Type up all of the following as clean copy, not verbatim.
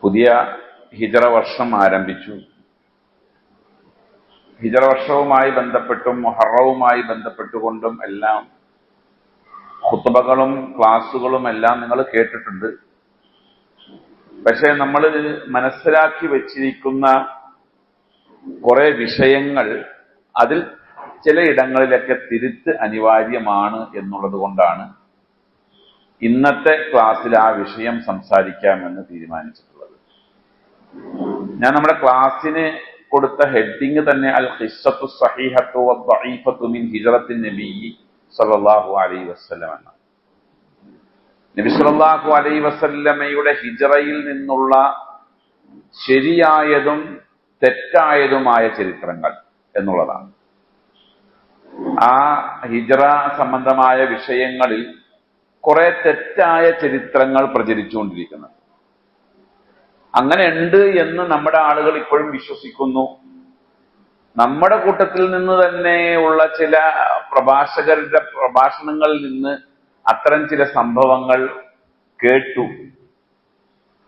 പുതിയ ഹിജറ വർഷം ആരംഭിച്ചു. ഹിജറ വർഷവുമായി ബന്ധപ്പെട്ടും മുഹറവുമായി ബന്ധപ്പെട്ടുകൊണ്ടും എല്ലാം ഖുത്ബകളും ക്ലാസുകളും എല്ലാം നിങ്ങൾ കേട്ടിട്ടുണ്ട്. പക്ഷെ നമ്മൾ മനസ്സിലാക്കി വെച്ചിരിക്കുന്ന കുറെ വിഷയങ്ങൾ അതിൽ ചിലയിടങ്ങളിലൊക്കെ തിരുത്ത് അനിവാര്യമാണ് എന്നുള്ളത് കൊണ്ടാണ് ഇന്നത്തെ ക്ലാസ്സിൽ ആ വിഷയം സംസാരിക്കാമെന്ന് തീരുമാനിച്ചിട്ടുള്ളത്. ഞാൻ നമ്മുടെ ക്ലാസ്സിന് കൊടുത്ത ഹെഡിങ് തന്നെ അൽ ഖിസ്സത്തു സ്വഹീഹത്തു വദ്ദഈഫത്തു മിൻ ഹിജ്റത്തിൻ നബി സല്ലല്ലാഹു അലൈഹി വസല്ലം എന്ന. നബി സല്ലല്ലാഹു അലൈഹി വസല്ലമയുടെ ഹിജ്റയിൽ നിന്നുള്ള ശരിയായതും തെറ്റായതുമായ ചരിത്രങ്ങൾ എന്നുള്ളതാണ്. ആ ഹിജ്റ സംബന്ധമായ വിഷയങ്ങളിൽ കുറെ തെറ്റായ ചരിത്രങ്ങൾ പ്രചരിച്ചുകൊണ്ടിരിക്കുന്നത്. അങ്ങനെ ഉണ്ട് എന്ന് നമ്മുടെ ആളുകൾ ഇപ്പോഴും വിശ്വസിക്കുന്നു. നമ്മുടെ കൂട്ടത്തിൽ നിന്ന് തന്നെ ഉള്ള ചില പ്രഭാഷകരുടെ പ്രഭാഷണങ്ങളിൽ നിന്ന് അത്തരം ചില സംഭവങ്ങൾ കേട്ടു.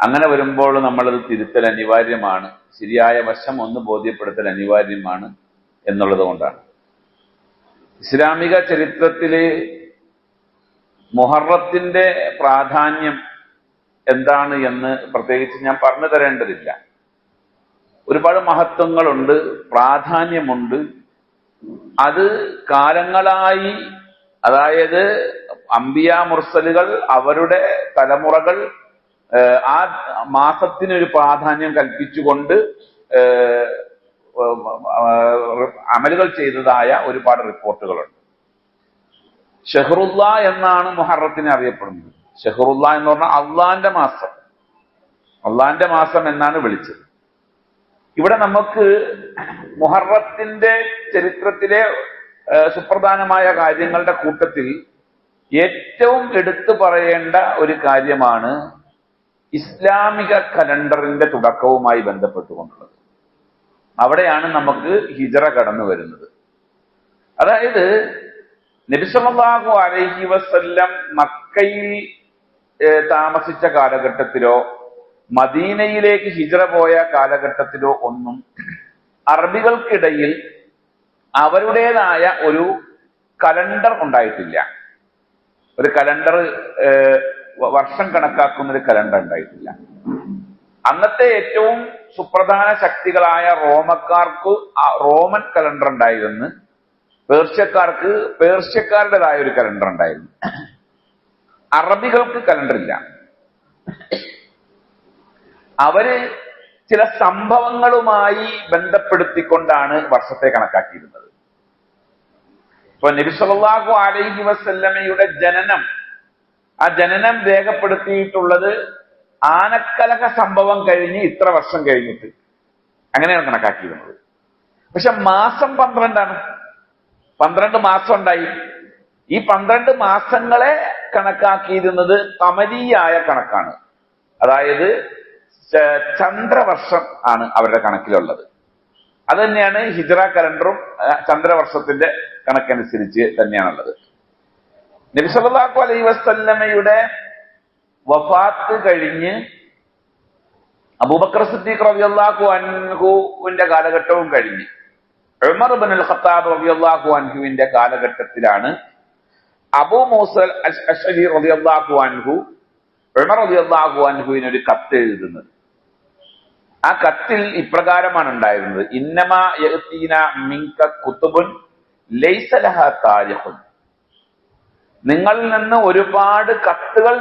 അങ്ങനെ വരുമ്പോൾ നമ്മളത് തിരുത്തൽ അനിവാര്യമാണ്, ശരിയായ വശം ഒന്ന് ബോധ്യപ്പെടുത്തൽ അനിവാര്യമാണ് എന്നുള്ളത് കൊണ്ടാണ്. ഇസ്ലാമിക ചരിത്രത്തില് മുഹറത്തിന്റെ പ്രാധാന്യം എന്താണ് എന്ന് പ്രത്യേകിച്ച് ഞാൻ പറഞ്ഞു തരേണ്ടതില്ല. ഒരുപാട് മഹത്വങ്ങളുണ്ട്, പ്രാധാന്യമുണ്ട്. അത് കാലങ്ങളായി, അതായത് അംബിയ മുർസലുകൾ അവരുടെ തലമുറകൾ ആ മാസത്തിനൊരു പ്രാധാന്യം കൽപ്പിച്ചുകൊണ്ട് അമലുകൾ ചെയ്തതായ ഒരുപാട് റിപ്പോർട്ടുകളുണ്ട്. ഷഹ്റുല്ല എന്നാണ് മുഹറത്തിനെ അറിയപ്പെടുന്നത്. ഷഹ്റുല്ല എന്ന് പറഞ്ഞാൽ അള്ളാന്റെ മാസം, അള്ളാന്റെ മാസം എന്നാണ് വിളിച്ചത്. ഇവിടെ നമുക്ക് മുഹറത്തിന്റെ ചരിത്രത്തിലെ സുപ്രധാനമായ കാര്യങ്ങളുടെ കൂട്ടത്തിൽ ഏറ്റവും എടുത്തു പറയേണ്ട ഒരു കാര്യമാണ് ഇസ്ലാമിക കലണ്ടറിന്റെ തുടക്കവുമായി ബന്ധപ്പെട്ടുകൊണ്ടുള്ളത്. അവിടെയാണ് നമുക്ക് ഹിജ്റ കടന്നു വരുന്നത്. അതായത് നബി സല്ലല്ലാഹു അലൈഹി വസല്ലം മക്കയിൽ താമസിച്ച കാലഘട്ടത്തിലോ മദീനയിലേക്ക് ഹിജ്റ പോയ കാലഘട്ടത്തിലോ ഒന്നും അറബികൾക്കിടയിൽ അവരുടേതായ ഒരു കലണ്ടർ ഉണ്ടായിട്ടില്ല. ഒരു കലണ്ടർ, വർഷം കണക്കാക്കുന്ന ഒരു കലണ്ടർ ഉണ്ടായിട്ടില്ല. അന്നത്തെ ഏറ്റവും സുപ്രധാന ശക്തികളായ റോമക്കാർക്ക് റോമൻ കലണ്ടർ ഉണ്ടായിരുന്നു. പേർഷ്യക്കാർക്ക് പേർഷ്യക്കാരുടേതായ ഒരു കലണ്ടർ ഉണ്ടായിരുന്നു. അറബികൾക്ക് കലണ്ടർ ഇല്ല. അവര് ചില സംഭവങ്ങളുമായി ബന്ധപ്പെടുത്തിക്കൊണ്ടാണ് വർഷത്തെ കണക്കാക്കിയിരുന്നത്. ഇപ്പൊ നബി സല്ലല്ലാഹു അലൈഹി വസല്ലമയുടെ ജനനം, ആ ജനനം രേഖപ്പെടുത്തിയിട്ടുള്ളത് ആനക്കലഹ സംഭവം കഴിഞ്ഞ് ഇത്ര വർഷം കഴിഞ്ഞിട്ട്, അങ്ങനെയാണ് കണക്കാക്കിയിരുന്നത്. പക്ഷെ മാസം 12 12 മാസം ഉണ്ടായി. ഈ 12 മാസങ്ങളെ കണക്കാക്കിയിരുന്നത് ഖമരിയായ കണക്കാണ്. അതായത് ചന്ദ്രവർഷം ആണ് അവരുടെ കണക്കിലുള്ളത്. അത് തന്നെയാണ് ഹിജ്റ കലണ്ടറും ചന്ദ്രവർഷത്തിന്റെ കണക്കനുസരിച്ച് തന്നെയാണുള്ളത്. നബി സല്ലല്ലാഹു അലൈഹി വസല്ലമയുടെ വഫാത്ത് കഴിഞ്ഞ് അബൂബക്കർ സിദ്ദീഖ് റളിയല്ലാഹു അൻഹുവിന്റെ കാലഘട്ടവും കഴിഞ്ഞ് ഉമർ ഇബ്നുൽ ഖത്താബ് റളിയല്ലാഹു അൻഹുവിന്റെ കാലഘട്ടത്തിലാണ് അബൂ മൂസ അശ്അരി റളിയല്ലാഹു അൻഹു ഉമർ റളിയല്ലാഹു അൻഹുവിന് ഒരു കത്ത് എഴുതുന്നത്. ആ കത്തിൽ ഇപ്രകാരമാണ് ഉണ്ടായിരുന്നത്: ഇന്നമാ യഅതീന മിൻക കുതുബുൻ ലൈസ ലഹാ താരിഖുൻ. നിങ്ങളിൽ നിന്ന് ഒരുപാട് കത്തുകൾ,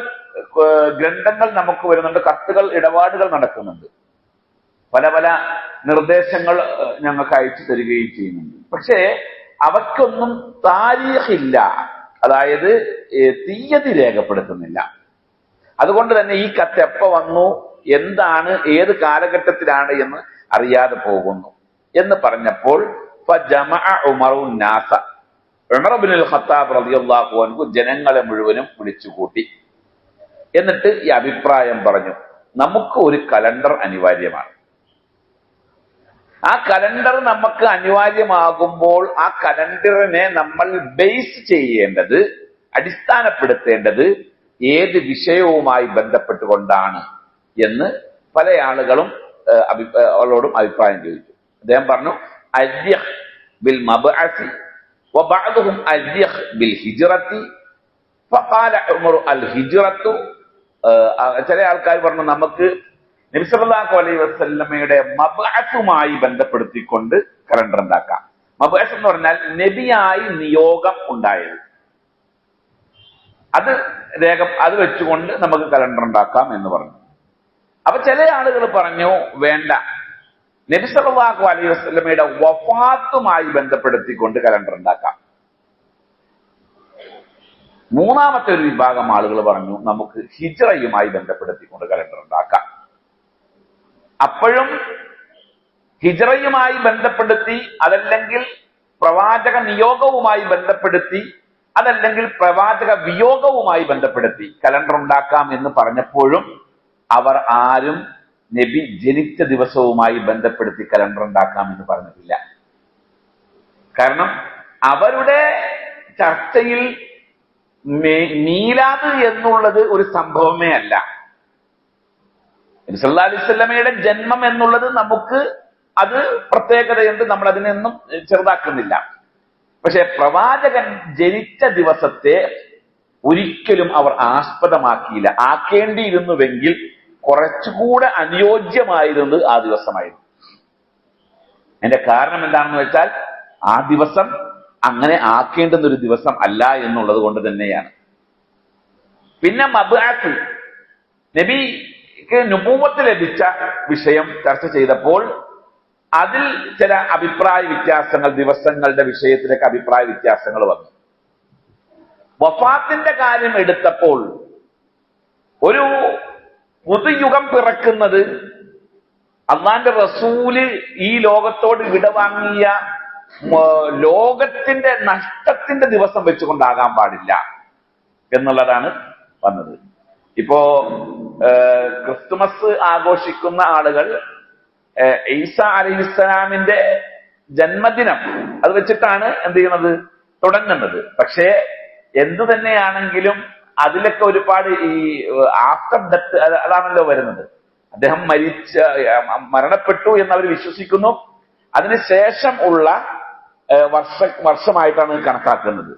ഗ്രന്ഥങ്ങൾ നമുക്ക് വരുന്നുണ്ട്, കത്തുകൾ, ഇടപാടുകൾ നടക്കുന്നുണ്ട്, പല പല നിർദ്ദേശങ്ങൾ ഞങ്ങൾക്ക് അയച്ചു തരികയും ചെയ്യുന്നുണ്ട്. പക്ഷേ അവയ്ക്കൊന്നും താരീഖില്ല, അതായത് തീയതി രേഖപ്പെടുത്തുന്നില്ല. അതുകൊണ്ട് തന്നെ ഈ കത്ത് എപ്പോ വന്നു, എന്താണ്, ഏത് കാലഘട്ടത്തിലാണ് എന്ന് അറിയാതെ പോകുന്നു എന്ന് പറഞ്ഞപ്പോൾ ഉമറുൻ നാസ, ഉമർ ഇബ്നുൽ ഖത്താബ് റളിയല്ലാഹു അൻഹു ജനങ്ങളെ മുഴുവനും വിളിച്ചുകൂട്ടി. എന്നിട്ട് ഈ അഭിപ്രായം പറഞ്ഞു: നമുക്ക് ഒരു കലണ്ടർ അനിവാര്യമാണ്. ആ കലണ്ടർ നമുക്ക് അനിവാര്യമാകുമ്പോൾ ആ കലണ്ടറിനെ നമ്മൾ ബേസ് ചെയ്യേണ്ടത്, അടിസ്ഥാനപ്പെടുത്തേണ്ടത് ഏത് വിഷയവുമായി ബന്ധപ്പെട്ടുകൊണ്ടാണ് എന്ന് പല ആളുകളും അവളോടും അഭിപ്രായം ചോദിച്ചു. അദ്ദേഹം പറഞ്ഞു അജ്യഹ് ബിൽ മബ്അസി വബഅദുഹും അജ്യഹ് ബിൽ ഹിജ്റത്തി ഫഖാല ഉമർ അൽ ഹിജ്റത്തു. ചില ആൾക്കാർ പറഞ്ഞു നമുക്ക് നബി സല്ലല്ലാഹു അലൈഹി വസല്ലമയുടെ മബ്അസുമായി ബന്ധപ്പെടുത്തിക്കൊണ്ട് കലണ്ടർ ഉണ്ടാക്കാം. മബ്അസ് എന്ന് പറഞ്ഞാൽ നബിയായി നിയോഗം ഉണ്ടായത്, അത് വെച്ചുകൊണ്ട് നമുക്ക് കലണ്ടർ ഉണ്ടാക്കാം എന്ന് പറഞ്ഞു. അപ്പൊ ചില ആളുകൾ പറഞ്ഞു വേണ്ട, നബി സല്ലല്ലാഹു അലൈഹി വസല്ലമയുടെ വഫാത്തുമായി ബന്ധപ്പെടുത്തിക്കൊണ്ട് കലണ്ടർ ഉണ്ടാക്കാം. മൂന്നാമത്തെ ഒരു വിഭാഗം ആളുകൾ പറഞ്ഞു നമുക്ക് ഹിജ്റയുമായി ബന്ധപ്പെടുത്തിക്കൊണ്ട് കലണ്ടർ ഉണ്ടാക്കാം. അപ്പോഴും ഹിജ്റയുമായി ബന്ധപ്പെടുത്തി, അതല്ലെങ്കിൽ പ്രവാചക നിയോഗവുമായി ബന്ധപ്പെടുത്തി, അതല്ലെങ്കിൽ പ്രവാചക വിയോഗവുമായി ബന്ധപ്പെടുത്തി കലണ്ടർ ഉണ്ടാക്കാം എന്ന് പറഞ്ഞപ്പോഴും അവർ ആരും നബി ജനിച്ച ദിവസവുമായി ബന്ധപ്പെടുത്തി കലണ്ടർ ഉണ്ടാക്കാം എന്ന് പറഞ്ഞിട്ടില്ല. കാരണം അവരുടെ ചർച്ചയിൽ മീലാദ് എന്നുള്ളത് ഒരു സംഭവമേ അല്ല. നബി സല്ലല്ലാഹു അലൈഹി വസല്ലമയുടെ ജന്മം എന്നുള്ളത് നമുക്ക് അത് പ്രത്യേകതയുണ്ട്, നമ്മൾ അതിനൊന്നും ചെറുതാക്കുന്നില്ല. പക്ഷെ പ്രവാചകൻ ജനിച്ച ദിവസത്തെ ഒരിക്കലും അവർ ആസ്പദമാക്കിയില്ല. ആക്കേണ്ടിയിരുന്നുവെങ്കിൽ കുറച്ചുകൂടെ അനുയോജ്യമായിരുന്നത് ആ ദിവസമായിരുന്നു. അതിന്റെ കാരണം എന്താണെന്ന് വെച്ചാൽ ആ ദിവസം അങ്ങനെ ആക്കേണ്ടുന്ന ഒരു ദിവസം അല്ല എന്നുള്ളത് കൊണ്ട് തന്നെയാണ്. പിന്നെ മബ്അത്ത്, നബിക്ക് നുബുവത്ത് ലഭിച്ച വിഷയം ചർച്ച ചെയ്തപ്പോൾ അതിൽ ചില അഭിപ്രായ വ്യത്യാസങ്ങൾ, ദിവസങ്ങളുടെ വിഷയത്തിലൊക്കെ അഭിപ്രായ വ്യത്യാസങ്ങൾ വന്നു. വഫാത്തിന്റെ കാര്യം എടുത്തപ്പോൾ ഒരു പുതുയുഗം പിറക്കുന്നത് അള്ളാന്റെ റസൂല് ഈ ലോകത്തോട് വിടവാങ്ങിയ ലോകത്തിന്റെ നഷ്ടത്തിന്റെ ദിവസം വെച്ചുകൊണ്ടാകാൻ പാടില്ല എന്നുള്ളതാണ് വന്നത്. ഇപ്പോ ക്രിസ്തുമസ് ആഘോഷിക്കുന്ന ആളുകൾ ഈസ അലൈഹിസ്സലാമിന്റെ ജന്മദിനം അത് വെച്ചിട്ടാണ് എന്ത് ചെയ്യുന്നത്, തുടങ്ങുന്നത്. പക്ഷേ എന്തു തന്നെയാണെങ്കിലും അതിലൊക്കെ ഒരുപാട് ഈ ആഫ്റ്റർ ഡെത്ത് അതാണല്ലോ വരുന്നത്. അദ്ദേഹം മരണപ്പെട്ടു എന്ന് അവർ വിശ്വസിക്കുന്നു. അതിനുശേഷം ഉള്ള വർഷമായിട്ടാണ് കണക്കാക്കുന്നത്.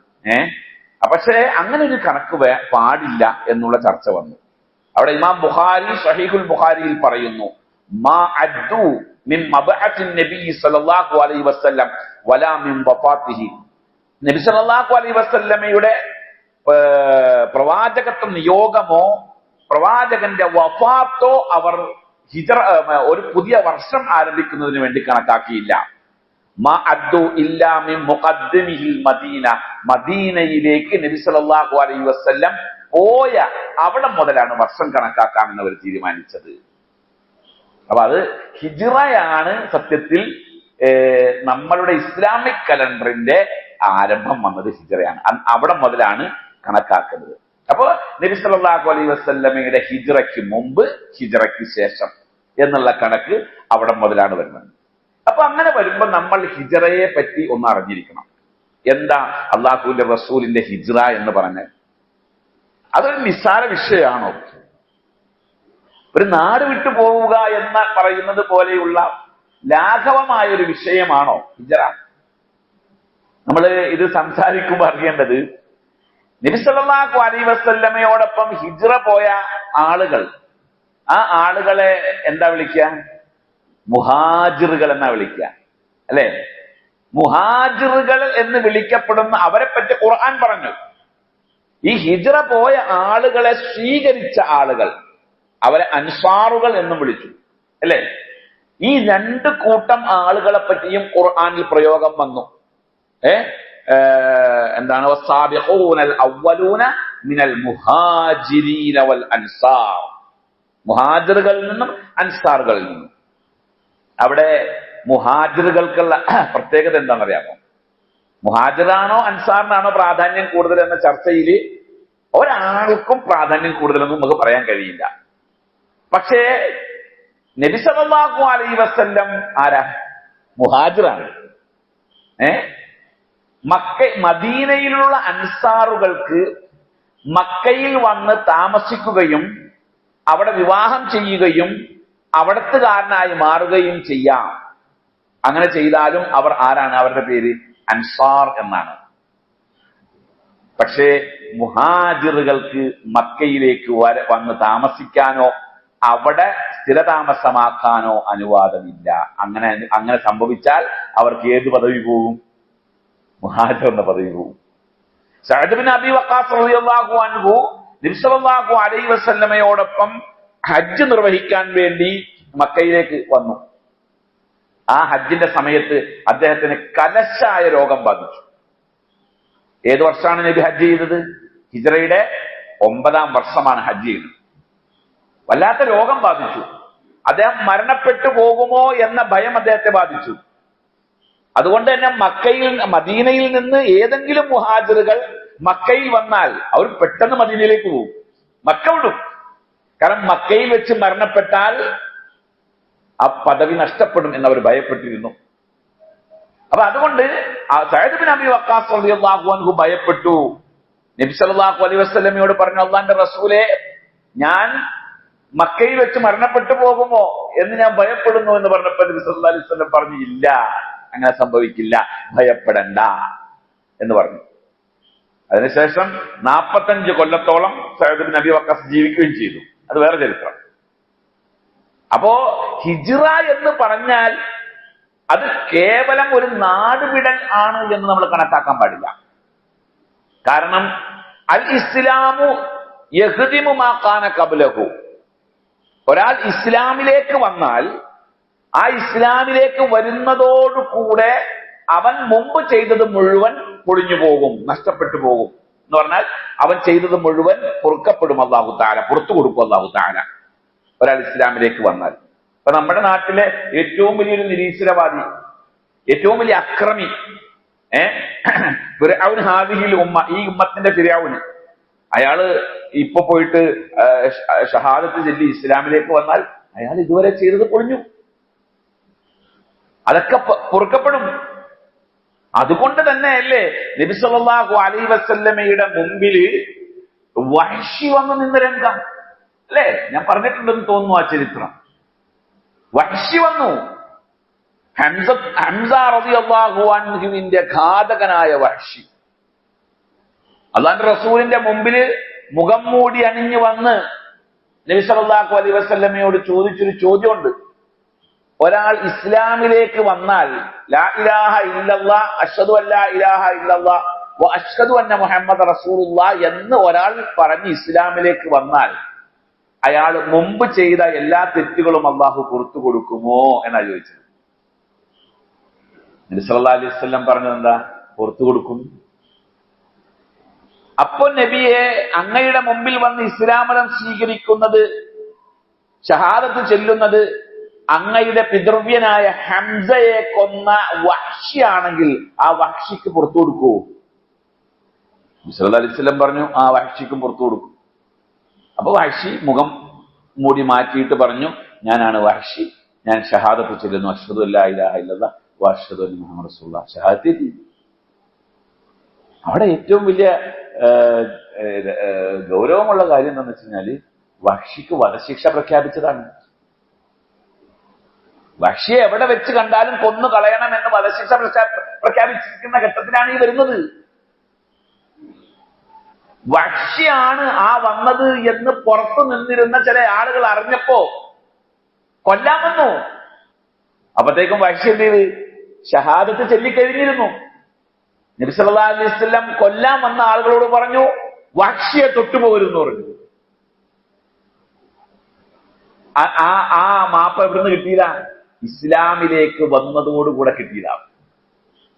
പക്ഷേ അങ്ങനെ ഒരു കണക്ക് പാടില്ല എന്നുള്ള ചർച്ച വന്നു. അവിടെ ഇമാം ബുഖാരി സഹീഹുൽ ബുഖാരിയിൽ പറയുന്നു, മാ അദ്ദു മിൻ മബ്അത്തിൻ നബി സല്ലല്ലാഹു അലൈഹി വസല്ലം വലാ മിൻ വഫാത്തിഹി. നബി സല്ലല്ലാഹു അലൈഹി വസല്ലമയുടെ പ്രവാചകത്വ നിയോഗമോ പ്രവാചകന്റെ വഫാത്തോ അവർ ഹിജ്റ ഒരു പുതിയ വർഷം ആരംഭിക്കുന്നതിന് വേണ്ടി കണക്കാക്കിയില്ല. മാ അദ്ദു ഇല്ലാ മിൻ മുഖദ്ദിമിഹിൽ മദീന. മദീനയിലേക്ക് നബി സല്ലല്ലാഹു അലൈഹി വസല്ലം പോയ അവിടെ മുതലാണ് വർഷം കണക്കാക്കാമെന്ന് അവർ തീരുമാനിച്ചത്. അപ്പൊ അത് ഹിജ്റയാണ് സത്യത്തിൽ നമ്മളുടെ ഇസ്ലാമിക് കലണ്ടറിന്റെ ആരംഭം വന്നത് ഹിജ്റയാണ്. അവിടെ മുതലാണ് കണക്കാക്കുന്നത്. അപ്പൊ നബി സല്ലല്ലാഹു അലൈഹി വസല്ലമയുടെ ഹിജ്റയ്ക്ക് മുമ്പ്, ഹിജ്റയ്ക്ക് ശേഷം എന്നുള്ള കണക്ക് അവിടെ മുതലാണ് വരുന്നത്. അപ്പൊ അങ്ങനെ വരുമ്പോ നമ്മൾ ഹിജ്റയെ പറ്റി ഒന്ന് അറിഞ്ഞിരിക്കണം. എന്താ അള്ളാഹുവിന്റെ റസൂലിന്റെ ഹിജ്റ എന്ന് പറഞ്ഞാൽ അതൊരു നിസ്സാര വിഷയമാണോ? ഒരു നാട് വിട്ടു പോവുക എന്ന് പറയുന്നത് പോലെയുള്ള ലാഘവമായ ഒരു വിഷയമാണോ ഹിജ്റ? നമ്മൾ ഇത് സംസാരിക്കുമ്പോൾ അറിയേണ്ടത്, നബി സല്ലല്ലാഹു അലൈഹി വസല്ലമയോടൊപ്പം ഹിജ്റ പോയ ആളുകൾ, ആ ആളുകളെ എന്താ വിളിക്കുക? മുഹാജിറുകൾ എന്നാ വിളിക്കുക, അല്ലെ? മുഹാജിറുകൾ എന്ന് വിളിക്കപ്പെടുന്ന അവരെ പറ്റി ഖുർആൻ പറഞ്ഞു. ഈ ഹിജ്റ പോയ ആളുകളെ സ്വീകരിച്ച ആളുകൾ അവരെ അൻസാറുകൾ എന്നും വിളിച്ചു, അല്ലെ? ഈ രണ്ട് കൂട്ടം ആളുകളെ പറ്റിയും ഖുർആനിൽ പ്രയോഗം വന്നു. എന്താണ്? വസ്സാബിഖൂനൽ അവ്വലൂന മിനൽ മുഹാജിരീന വൽ അൻസാർ. മുഹാജിറുകളിൽ നിന്നും അൻസാറുകളിൽ നിന്നും. അവിടെ മുഹാജിറുകൾക്കുള്ള പ്രത്യേകത എന്താണെന്നറിയാമോ? മുഹാജിറാണോ അൻസാറിനാണോ പ്രാധാന്യം കൂടുതൽ എന്ന ചർച്ചയിൽ ഒരാൾക്കും പ്രാധാന്യം കൂടുതലൊന്നും നമുക്ക് പറയാൻ കഴിയില്ല. പക്ഷേ നബി സല്ലല്ലാഹു അലൈഹി വസല്ലം ആരാ? മുഹാജിറാണ്. മദീനയിലുള്ള അൻസാറുകൾക്ക് മക്കയിൽ വന്ന് താമസിക്കുകയും അവിടെ വിവാഹം ചെയ്യുകയും അവിടത്തുകാരനായി മാറുകയും ചെയ്യാം. അങ്ങനെ ചെയ്താലും അവർ ആരാണ്? അവരുടെ പേര് അൻസാർ എന്നാണ്. പക്ഷേ മുഹാജിറുകൾക്ക് മക്കയിലേക്ക് വന്ന് താമസിക്കാനോ അവിടെ സ്ഥിരതാമസമാക്കാനോ അനുവാദമില്ല. അങ്ങനെ സംഭവിച്ചാൽ അവർക്ക് ഏത് പദവി പോകും? മുഹാജിർ എന്ന പദവി പോകും. സഅദ് ബിൻ അബി വഖാസ് റളിയല്ലാഹു അൻഹു നബി സല്ലല്ലാഹു അലൈഹി വസല്ലമയോടൊപ്പം ഹജ്ജ് നിർവഹിക്കാൻ വേണ്ടി മക്കയിലേക്ക് വന്നു. ആ ഹജ്ജിന്റെ സമയത്ത് അദ്ദേഹത്തിന് കലശായ രോഗം ബാധിച്ചു. ഏത് വർഷമാണ് നബി ഹജ്ജ് ചെയ്തത്? ഹിജ്റയുടെ 9-ാം വർഷമാണ് ഹജ്ജ് ചെയ്തത്. വല്ലാത്ത രോഗം ബാധിച്ചു. അദ്ദേഹം മരണപ്പെട്ടു പോകുമോ എന്ന ഭയം അദ്ദേഹത്തെ ബാധിച്ചു. അതുകൊണ്ട് തന്നെ മദീനയിൽ നിന്ന് ഏതെങ്കിലും മുഹാജിറുകൾ മക്കയിൽ വന്നാൽ അവർ പെട്ടെന്ന് മദീനയിലേക്ക് പോകും, മക്ക വിടും. കാരണം മക്കയിൽ വെച്ച് മരണപ്പെട്ടാൽ ആ പദവി നഷ്ടപ്പെടും എന്നവർ ഭയപ്പെട്ടിരുന്നു. അപ്പൊ അതുകൊണ്ട് സഅദ് ബിൻ അബി വഖാസ് റളിയല്ലാഹു അൻഹു ഭയപ്പെട്ടു. നബി സല്ലല്ലാഹു അലൈഹി വസല്ലമയോട് പറഞ്ഞു, അല്ലാഹുവിന്റെ റസൂലേ, ഞാൻ മക്കയിൽ വെച്ച് മരണപ്പെട്ടു പോകുമോ എന്ന് ഞാൻ ഭയപ്പെടുന്നു എന്ന് പറഞ്ഞപ്പോൾ നബി സല്ലല്ലാഹു അലൈഹി വസല്ലം പറഞ്ഞു, ഇല്ല, അങ്ങനെ സംഭവിക്കില്ല, ഭയപ്പെടണ്ട എന്ന് പറഞ്ഞു. അതിനുശേഷം 45 കൊല്ലത്തോളം സഅദ് ബിൻ അബി വഖാസ് ജീവിക്കുകയും ചെയ്തു. അത് വേറെ ചരിത്രം. അപ്പോ ഹിജ്റ എന്ന് പറഞ്ഞാൽ അത് കേവലം ഒരു നാടുവിടൽ ആണ് എന്ന് നമ്മൾ കണക്കാക്കാൻ പാടില്ല. കാരണം അൽ ഇസ്ലാമു യഹ്ദിമു മാ കാന ഖബ്ലഹു. ഒരാൾ ഇസ്ലാമിലേക്ക് വന്നാൽ ആ ഇസ്ലാമിലേക്ക് വരുന്നതോടുകൂടെ അവൻ മുമ്പ് ചെയ്തത് മുഴുവൻ പൊളിഞ്ഞു പോകും, നഷ്ടപ്പെട്ടു പോകും. എന്ന് പറഞ്ഞാൽ അവൻ ചെയ്തത് മുഴുവൻ പൊറുക്കപ്പെടും അല്ലാഹു തആല, പുറത്തു കൊടുക്കും അല്ലാഹു തആല ഒരാൾ ഇസ്ലാമിലേക്ക് വന്നാൽ. അപ്പൊ നമ്മുടെ നാട്ടിലെ ഏറ്റവും വലിയൊരു നിരീശ്വരവാദി, ഏറ്റവും വലിയ അക്രമി, ഫിർഔൻ ഹാദിഹിൽ ഉമ്മ, ഈ ഉമ്മത്തിന്റെ ഫിർഔന്, അയാള് ഇപ്പൊ പോയിട്ട് ഷഹാദത്ത് ചൊല്ലി ഇസ്ലാമിലേക്ക് വന്നാൽ അയാൾ ഇതുവരെ ചെയ്തത് പൊളിഞ്ഞു, അതൊക്കെ പൊറുക്കപ്പെടും. അതുകൊണ്ട് തന്നെയല്ലേ നബി സല്ലല്ലാഹു അലൈഹി വസല്ലമയുടെ മുമ്പില് വഹ്ശി വന്നു നിന്ന രംഗം അല്ലേ? ഞാൻ പറഞ്ഞിട്ടുണ്ടെന്ന് തോന്നുന്നു ആ ചരിത്രം. വഹ്ശി വന്നു, ഹംസ റളിയല്ലാഹു അൻഹുവിന്റെ ഘാതകനായ വഹ്ശി അല്ലാഹുവിന്റെ റസൂലിന്റെ മുമ്പില് മുഖം മൂടി അണിഞ്ഞു വന്ന് നബി സല്ലല്ലാഹു അലൈഹി വസല്ലമയോട് ചോദിച്ചൊരു ചോദ്യമുണ്ട്. ഒരാൾ ഇസ്ലാമിലേക്ക് വന്നാൽ ലാ ഇലാഹ ഇല്ലല്ലാഹ് അശ്ഹദു അല്ലാ ഇലാഹ ഇല്ലല്ലാഹ് വ അശ്ഹദു അന്ന മുഹമ്മദ റസൂലുള്ളാഹ് എന്ന് ഒരാൾ പറഞ്ഞ് ഇസ്ലാമിലേക്ക് വന്നാൽ അയാൾ മുമ്പ് ചെയ്ത എല്ലാ തെറ്റുകളും അള്ളാഹു പുറത്തു കൊടുക്കുമോ എന്നാ ചോദിച്ചത്. നബി സല്ലല്ലാഹു അലൈഹി വസല്ലം പറഞ്ഞത് എന്താ? പുറത്തു കൊടുക്കും. അപ്പൊ നബിയെ, അങ്ങയുടെ മുമ്പിൽ വന്ന് ഇസ്ലാം മതം സ്വീകരിക്കുന്നത്, ഷഹാദത്ത് ചെല്ലുന്നത് അങ്ങയുടെ പിതൃവ്യനായ ഹംസയെ കൊന്ന വഹ്ശിയാണെങ്കിൽ ആ വഹ്ശിക്ക് പുറത്തു കൊടുക്കൂ? നബി സല്ലല്ലാഹു അലൈഹി വസല്ലം പറഞ്ഞു, ആ വഹ്ശിക്കും പുറത്തു കൊടുക്കും. അപ്പൊ വഹ്ശി മുഖം മൂടി മാറ്റിയിട്ട് പറഞ്ഞു, ഞാനാണ് വഹ്ശി, ഞാൻ ഷഹാദത്ത് ചൊല്ലുന്നു, അശ്ഹദു അല്ലാ ഇലാഹ ഇല്ലല്ലാഹ് വ അശ്ഹദു അന്ന മുഹമ്മദ റസൂലുള്ളാഹ്. ഷഹാദത്ത്. അവിടെ ഏറ്റവും വലിയ ഗൗരവമുള്ള കാര്യം എന്താണെന്ന് വെച്ച് കഴിഞ്ഞാല് വഹ്ശിക്ക് വധശിക്ഷ പ്രഖ്യാപിച്ചതാണ്. വഹ്ശിയെ എവിടെ വെച്ച് കണ്ടാലും കൊന്നു കളയണം എന്ന് വധശിക്ഷ പ്രഖ്യാപിച്ചിരിക്കുന്ന ഘട്ടത്തിലാണ് ഈ വരുന്നത്. വഹ്ശിയാണ് ആ വന്നത് എന്ന് പുറത്തു നിന്നിരുന്ന ചില ആളുകൾ അറിഞ്ഞപ്പോ കൊല്ലാൻ വന്നു. അപ്പത്തേക്കും വഹ്ശി എന്ത് ചെയ്ത്? ഷഹാദത്ത് ചൊല്ലിക്കഴിഞ്ഞിരുന്നു. നബി സല്ലല്ലാഹു അലൈഹി വസല്ലം കൊല്ലാൻ വന്ന ആളുകളോട് പറഞ്ഞു, വഹ്ശിയെ തൊട്ടുപോകരുതെന്ന് പറഞ്ഞു. ആ മാപ്പ് എവിടുന്ന് കിട്ടിയതാ? ഇസ്ലാമിലേക്ക് വന്നതോടുകൂടെ കിട്ടിയതാണ്.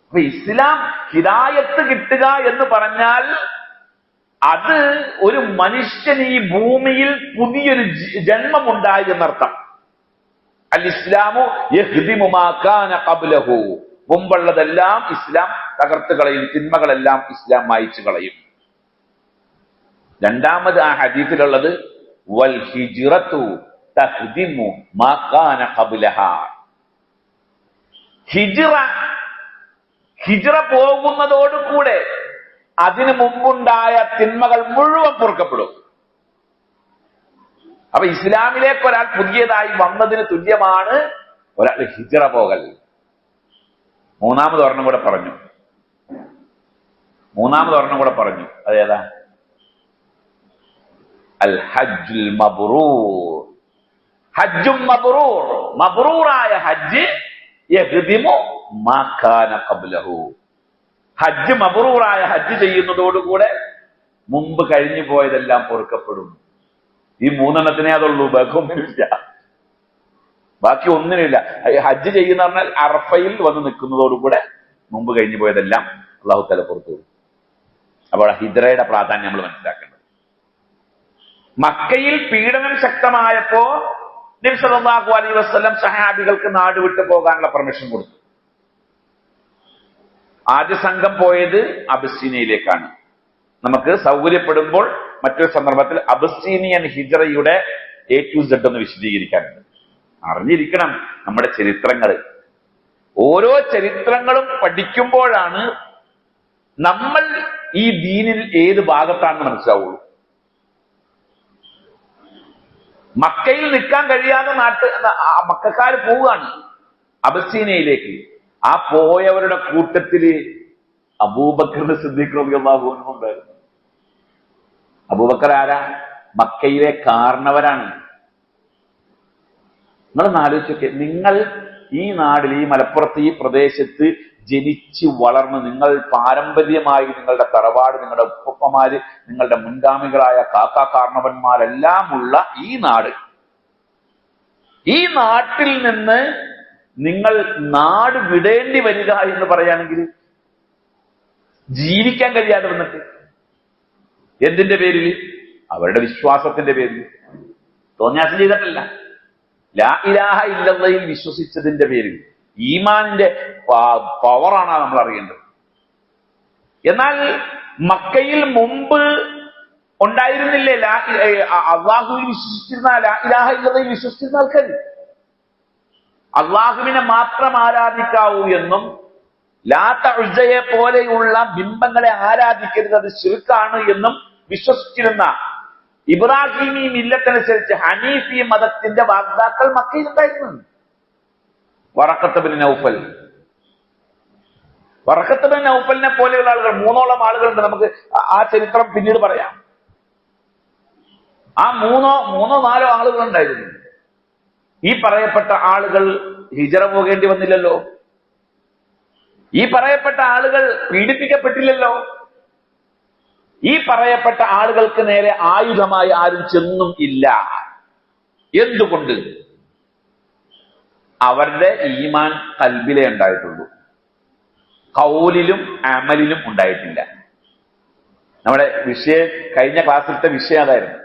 അപ്പൊ ഇസ്ലാം ഹിദായത്ത് കിട്ടുക എന്ന് പറഞ്ഞാൽ അത് ഒരു മനുഷ്യന് ഈ ഭൂമിയിൽ പുതിയൊരു ജന്മമുണ്ടായി എന്നർത്ഥം. അൽ ഇസ്ലാമു യഹ്ദിമു മാ കാന ഖബ്ലഹു. മുമ്പുള്ളതെല്ലാം ഇസ്ലാം തകർത്ത് കളയും, തിന്മകളെല്ലാം ഇസ്ലാം മായ്ച്ചു കളയും. രണ്ടാമത് ആ ഹദീസിലുള്ളത് വൽ ഹിജ്റതു തഹ്ദിമു മാ കാന ഖബ്ലഹാ. ഹിജ്റ പോകുന്നതോടുകൂടെ അതിനു മുമ്പുണ്ടായ തിന്മകൾ മുഴുവൻ പൊറുക്കപ്പെടും. അപ്പൊ ഇസ്ലാമിലേക്ക് ഒരാൾ പുതിയതായി വന്നതിന് തുല്യമാണ് ഒരാൾ ഹിജ്റ പോകൽ. മൂന്നാമതൊരെണ്ണം കൂടെ പറഞ്ഞു. അതേതാ? അൽ ഹജ്ജുൽ മബ്റൂർ. ഹജ്ജും മബ്റൂർ, മബ്റൂറായ ഹജ്ജ് യഖ്ദിമു മാ കാന ഖബ്ലഹു. ഹജ്ജ് മബ്റൂറായ ഹജ്ജ് ചെയ്യുന്നതോടുകൂടെ മുമ്പ് കഴിഞ്ഞു പോയതെല്ലാം പൊറുക്കപ്പെടും. ഈ മൂന്നെണ്ണത്തിനേ അതുള്ളൂ, ബാക്കി ഒന്നിനുമില്ല. ഹജ്ജ് ചെയ്യുന്ന പറഞ്ഞാൽ അറഫയിൽ വന്ന് നിൽക്കുന്നതോടുകൂടെ മുമ്പ് കഴിഞ്ഞു പോയതെല്ലാം അള്ളാഹു തആല പുറത്തു. അപ്പോൾ ഹിജ്റയുടെ പ്രാധാന്യം നമ്മൾ മനസ്സിലാക്കേണ്ടത്. മക്കയിൽ പീഡനം ശക്തമായപ്പോ നബി സല്ലല്ലാഹു അലൈഹി വസല്ലം സഹാബികൾക്ക് നാട് വിട്ടു പോകാനുള്ള പെർമിഷൻ കൊടുത്തു. ആദ്യ സംഘം പോയത് അബിസ്സീനിയയിലേക്കാണ്. നമുക്ക് സൗകര്യപ്പെടുമ്പോൾ മറ്റൊരു സന്ദർഭത്തിൽ അബിസ്സീനിയൻ ഹിജ്റയുടെ A to Z ഒന്ന് വിശദീകരിക്കാനുണ്ട്. അറിഞ്ഞിരിക്കണം നമ്മുടെ ചരിത്രങ്ങൾ. ഓരോ ചരിത്രങ്ങളും പഠിക്കുമ്പോഴാണ് നമ്മൾ ഈ ദീനിൽ ഏത് ഭാഗത്താണെന്ന് മനസ്സിലാവുള്ളൂ. മക്കയിൽ നിൽക്കാൻ കഴിയാതെ മക്കാര് പോവുകയാണ് അബിസ്സീനിയയിലേക്ക്. ആ പോയവരുടെ കൂട്ടത്തില് അബൂബക്കർ സിദ്ദീഖ് റളിയല്ലാഹു അൻഹു ഉണ്ടായിരുന്നു. അബൂബക്കർ ആരാ? മക്കയിലെ കാരണവരാണ്. നിങ്ങളൊന്ന് ആലോചിച്ചൊക്കെ, നിങ്ങൾ ഈ നാട്ടിൽ, ഈ മലപ്പുറത്ത്, ഈ പ്രദേശത്ത് ജനിച്ച് വളർന്ന് നിങ്ങൾ പാരമ്പര്യമായി നിങ്ങളുടെ തറവാട്, നിങ്ങളുടെ ഉപ്പമാര്, നിങ്ങളുടെ മുൻഗാമികളായ കാക്കാ കാരണവന്മാരെല്ലാം ഉള്ള ഈ നാട്, ഈ നാട്ടിൽ നിന്ന് നിങ്ങൾ നാട് വിടേണ്ടി വരിക എന്ന് പറയുകയാണെങ്കിൽ ജീവിക്കാൻ കഴിയാതെ വന്നിട്ട് എന്തിന്റെ പേരിൽ? അവരുടെ വിശ്വാസത്തിന്റെ പേരിൽ. തോന്നിയാസം ചെയ്തിട്ടില്ല, ലാ ഇലാഹ ഇല്ലല്ലാഹിൽ വിശ്വസിച്ചതിന്റെ പേരിൽ. ഈമാനിന്റെ പവറാണ് നമ്മൾ അറിയേണ്ടത്. എന്നാൽ മക്കയിൽ മുമ്പ് ഉണ്ടായിരുന്നില്ലേ അള്ളാഹുവിൽ വിശ്വസിച്ചിരുന്ന, ലാ ഇലാഹ ഇല്ലല്ലാഹിൽ വിശ്വസിച്ചിരുന്ന ആൾക്കാർ? അള്ളാഹുവിനെ മാത്രം ആരാധിക്കാവൂ എന്നും ലാത്ത ഉസ്സയെ പോലെയുള്ള ബിംബങ്ങളെ ആരാധിക്കരുത്, അത് ശിർക്കാണ് എന്നും വിശ്വസിച്ചിരുന്ന ഇബ്രാഹിമി മില്ലത്തനുസരിച്ച് ഹനീഫി മതത്തിന്റെ വാഗ്ദാക്കൾ മക്കയിൽ ഉണ്ടായിരുന്നു. വറഖത്ത് ബിൻ നൗഫലിനെ പോലെയുള്ള ആളുകൾ, 3ഓളം ആളുകളുണ്ട്. നമുക്ക് ആ ചരിത്രം പിന്നീട് പറയാം. ആ മൂന്നോ നാലോ ആളുകൾ ഉണ്ടായിരുന്നു. ഈ പറയപ്പെട്ട ആളുകൾ ഹിജ്റ പോകേണ്ടി വന്നില്ലല്ലോ. ഈ പറയപ്പെട്ട ആളുകൾ പീഡിപ്പിക്കപ്പെട്ടില്ലല്ലോ. ഈ പറയപ്പെട്ട ആളുകൾക്ക് നേരെ ആയുധമായി ആരും ചെന്നും ഇല്ല. എന്തുകൊണ്ട്? അവരുടെ ഈമാൻ ഖൽബിലേ ഉണ്ടായിട്ടുള്ളൂ, ഖൗലിലും അമലിലും ഉണ്ടായിട്ടില്ല. നമ്മുടെ കഴിഞ്ഞ ക്ലാസ്സിലത്തെ വിഷയം അതായിരുന്നു.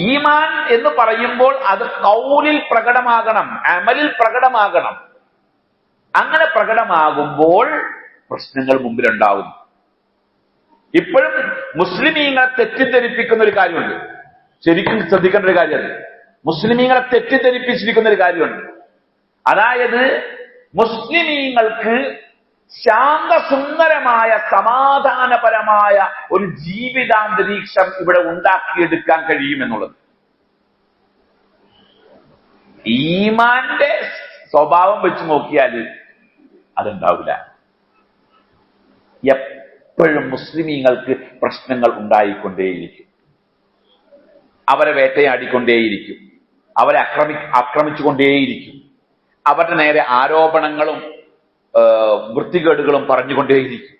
ഈമാൻ എന്ന് പറയുമ്പോൾ അത് ഖൗലിൽ പ്രകടമാകണം, അമലിൽ പ്രകടമാകണം. അങ്ങനെ പ്രകടമാകുമ്പോൾ പ്രശ്നങ്ങൾ മുമ്പിലുണ്ടാവും. ഇപ്പോഴും മുസ്ലിമീങ്ങളെ തെറ്റിദ്ധരിപ്പിക്കുന്ന ഒരു കാര്യമുണ്ട്, ശരിക്കും ശ്രദ്ധിക്കേണ്ട ഒരു കാര്യമാണ്. മുസ്ലിമീങ്ങളെ തെറ്റിദ്ധരിപ്പിച്ചിരിക്കുന്ന ഒരു കാര്യമുണ്ട്. അതായത് മുസ്ലിമീങ്ങൾക്ക് ശാന്തസുന്ദരമായ സമാധാനപരമായ ഒരു ജീവിതാന്തരീക്ഷം ഇവിടെ ഉണ്ടാക്കിയെടുക്കാൻ കഴിയുമെന്നുള്ളത്. ഈമാന്റെ സ്വഭാവം വെച്ച് നോക്കിയാൽ അതുണ്ടാവില്ല. എപ്പോഴും മുസ്ലിമീങ്ങൾക്ക് പ്രശ്നങ്ങൾ ഉണ്ടായിക്കൊണ്ടേയിരിക്കും. അവരെ വേട്ടയാടിക്കൊണ്ടേയിരിക്കും, അവരെ ആക്രമിച്ചുകൊണ്ടേയിരിക്കും, അവരുടെ നേരെ ആരോപണങ്ങളും വൃത്തികേടുകളും പറഞ്ഞുകൊണ്ടേയിരിക്കും.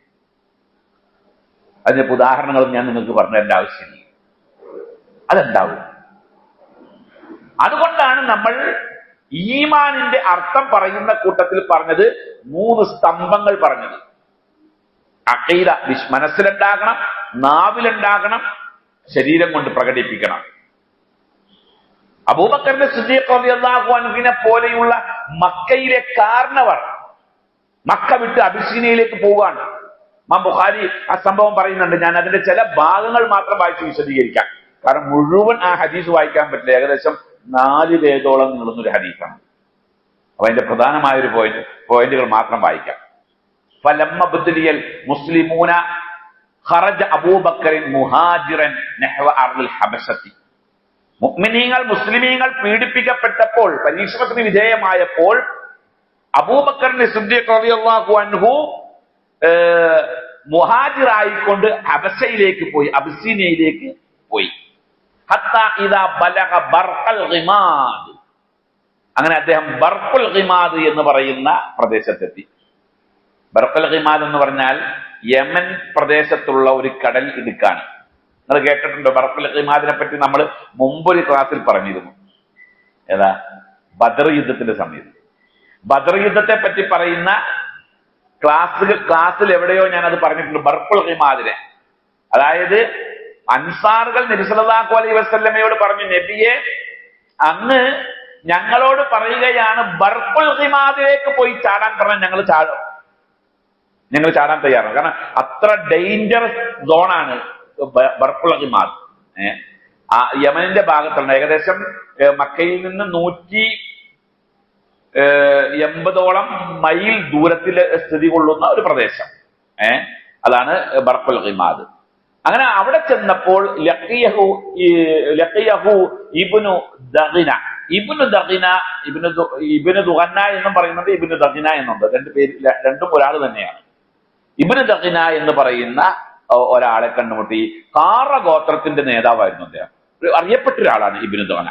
അതിന്റെ ഉദാഹരണങ്ങളും ഞാൻ നിങ്ങൾക്ക് പറഞ്ഞു തരേണ്ട ആവശ്യമില്ല, അതുണ്ടാവും. അതുകൊണ്ടാണ് നമ്മൾ ഈമാനിന്റെ അർത്ഥം പറയുന്ന കൂട്ടത്തിൽ പറഞ്ഞത് 3 സ്തംഭങ്ങൾ പറഞ്ഞത്. അഖീദ മനസ്സിലുണ്ടാകണം, നാവിലുണ്ടാകണം, ശരീരം കൊണ്ട് പ്രകടിപ്പിക്കണം. അബൂബക്കർ സിദ്ദീഖ് റളിയല്ലാഹു അൻഹുവിനെ പോലെയുള്ള മക്കയിലെ കാരണവർ മക്ക വിട്ട് അബിസ്സീനിയയിലേക്ക് പോവുകയാണ്. ഇമാം ബുഖാരി ആ സംഭവം പറയുന്നുണ്ട്. ഞാൻ അതിന്റെ ചില ഭാഗങ്ങൾ മാത്രം വായിച്ച് വിശദീകരിക്കാം, കാരണം മുഴുവൻ ആ ഹദീസ് വായിക്കാൻ പറ്റില്ല. ഏകദേശം 4 പേജോളം നീളുന്നൊരു ഹദീസാണ്. അപ്പൊ അതിന്റെ പ്രധാനമായ ഒരു പോയിന്റുകൾ മാത്രം വായിക്കാം. ഫലമ്മ ബുദ്ലിയൽ മുസ്ലിമൂന ഖറജ അബൂബക്കറിൻ മുഹാജിറൻ നഹ്വ അർളിൽ ഹബശത്തി. മുഅ്മിനീങ്ങൾ മുസ്ലിമീങ്ങൾ പീഡിപ്പിക്കപ്പെട്ടപ്പോൾ, പരീക്ഷണത്തിന് വിധേയമായപ്പോൾ അബൂബക്കറിന്റെ സിദ്ദീഖ് റളിയല്ലാഹു അൻഹു മുഹാജിറായിക്കൊണ്ട് അബസയിലേക്ക് പോയി, അബിസീനിയയിലേക്ക് പോയി. ഹത്താ ഇദാ ബലഗ ബർഖൽ ഗിമാദ്, അങ്ങനെ അദ്ദേഹം ബർഖുൽ ഗിമാദ് എന്ന് പറയുന്ന പ്രദേശത്തെത്തി. ബർഖുൽ ഗിമാദ് എന്ന് പറഞ്ഞാൽ യമൻ പ്രദേശത്തുള്ള ഒരു കടൽ ഇടുക്കാണ്. നിങ്ങൾ കേട്ടിട്ടുണ്ടോ? ബർഖുൽ ഗിമാദിനെ പറ്റി നമ്മൾ മുമ്പൊരു ക്ലാസ്സിൽ പറഞ്ഞിരുന്നു. ഏതാ? ബദർ യുദ്ധത്തിന്റെ സമയത്ത്. ബദർ യുദ്ധത്തെ പറ്റി പറയുന്ന ക്ലാസ്സിൽ എവിടെയോ ഞാൻ അത് പറഞ്ഞിട്ടുണ്ട്. ബർഖുൽ ഗിമാദിനെ, അതായത് അൻസാറുകൾ നബി സല്ലല്ലാഹു അലൈഹി വസല്ലമയോട് പറഞ്ഞു, നബിയെ അങ്ങ് ഞങ്ങളോട് പറയുകയാണ് ബർഖുൽ ഗിമാദിലേക്ക് പോയി ചാടാൻ പറഞ്ഞാൽ ഞങ്ങൾ ചാടാൻ തയ്യാറാണ്. കാരണം അത്ര ഡേഞ്ചറസ് സോണാണ് ബർഖുൽ ഗിമാദ്. യമനിന്റെ ഭാഗത്തുണ്ട്. ഏകദേശം മക്കയിൽ നിന്ന് 180ഓളം മൈൽ ദൂരത്തിൽ സ്ഥിതി കൊള്ളുന്ന ഒരു പ്രദേശം. അതാണ് ബർഖുൽ ഗിമാദ്. അങ്ങനെ അവിടെ ചെന്നപ്പോൾ ലഖിയഹു ഇബ്നു ദഗിന, ഇബ്നു ദുഗന്ന എന്നും പറയുന്നുണ്ട്, ഇബ്നു ദഗിന എന്നുണ്ട്. രണ്ടും ഒരാൾ തന്നെയാണ്. ഇബ്നു ദഗിന എന്ന് പറയുന്ന ഒരാളെ കണ്ടുമുട്ടി. കാറ ഗോത്രത്തിന്റെ നേതാവായിരുന്നു അദ്ദേഹം. അറിയപ്പെട്ട ഒരാളാണ് ഇബ്നു ദഗിന.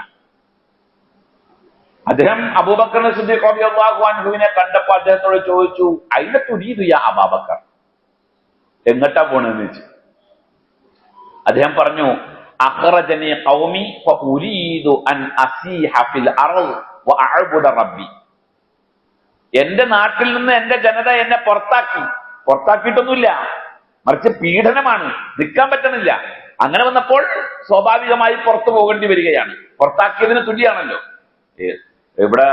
അദ്ദേഹം അബൂബക്കർ സിദ്ദീഖ് റളിയല്ലാഹു അൻഹുവിനെ കണ്ടപ്പോൾ അദ്ദേഹത്തോട് ചോദിച്ചു, അയിന തുരീദു യാ അബൂബക്കർ, എങ്ങട്ടാ പോണെന്ന് ചോദിച്ചു. അദ്ദേഹം പറഞ്ഞു, അഖ്റജനി ഖൗമി ഫഉരീദു അൻ അസീഹ ഫിൽ അർദ് വഅഅബുദ റബ്ബി. എന്റെ നാട്ടിൽ നിന്ന് എന്റെ ജനത എന്നെ പുറത്താക്കിയിട്ടൊന്നുമില്ല, മറിച്ച് പീഡനമാണ്, നിൽക്കാൻ പറ്റുന്നില്ല. അങ്ങനെ വന്നപ്പോൾ സ്വാഭാവികമായി പുറത്തു പോകേണ്ടി വരികയാണ്. പുറത്താക്കിയതിന് തുല്യാണല്ലോ. ഇവിടെ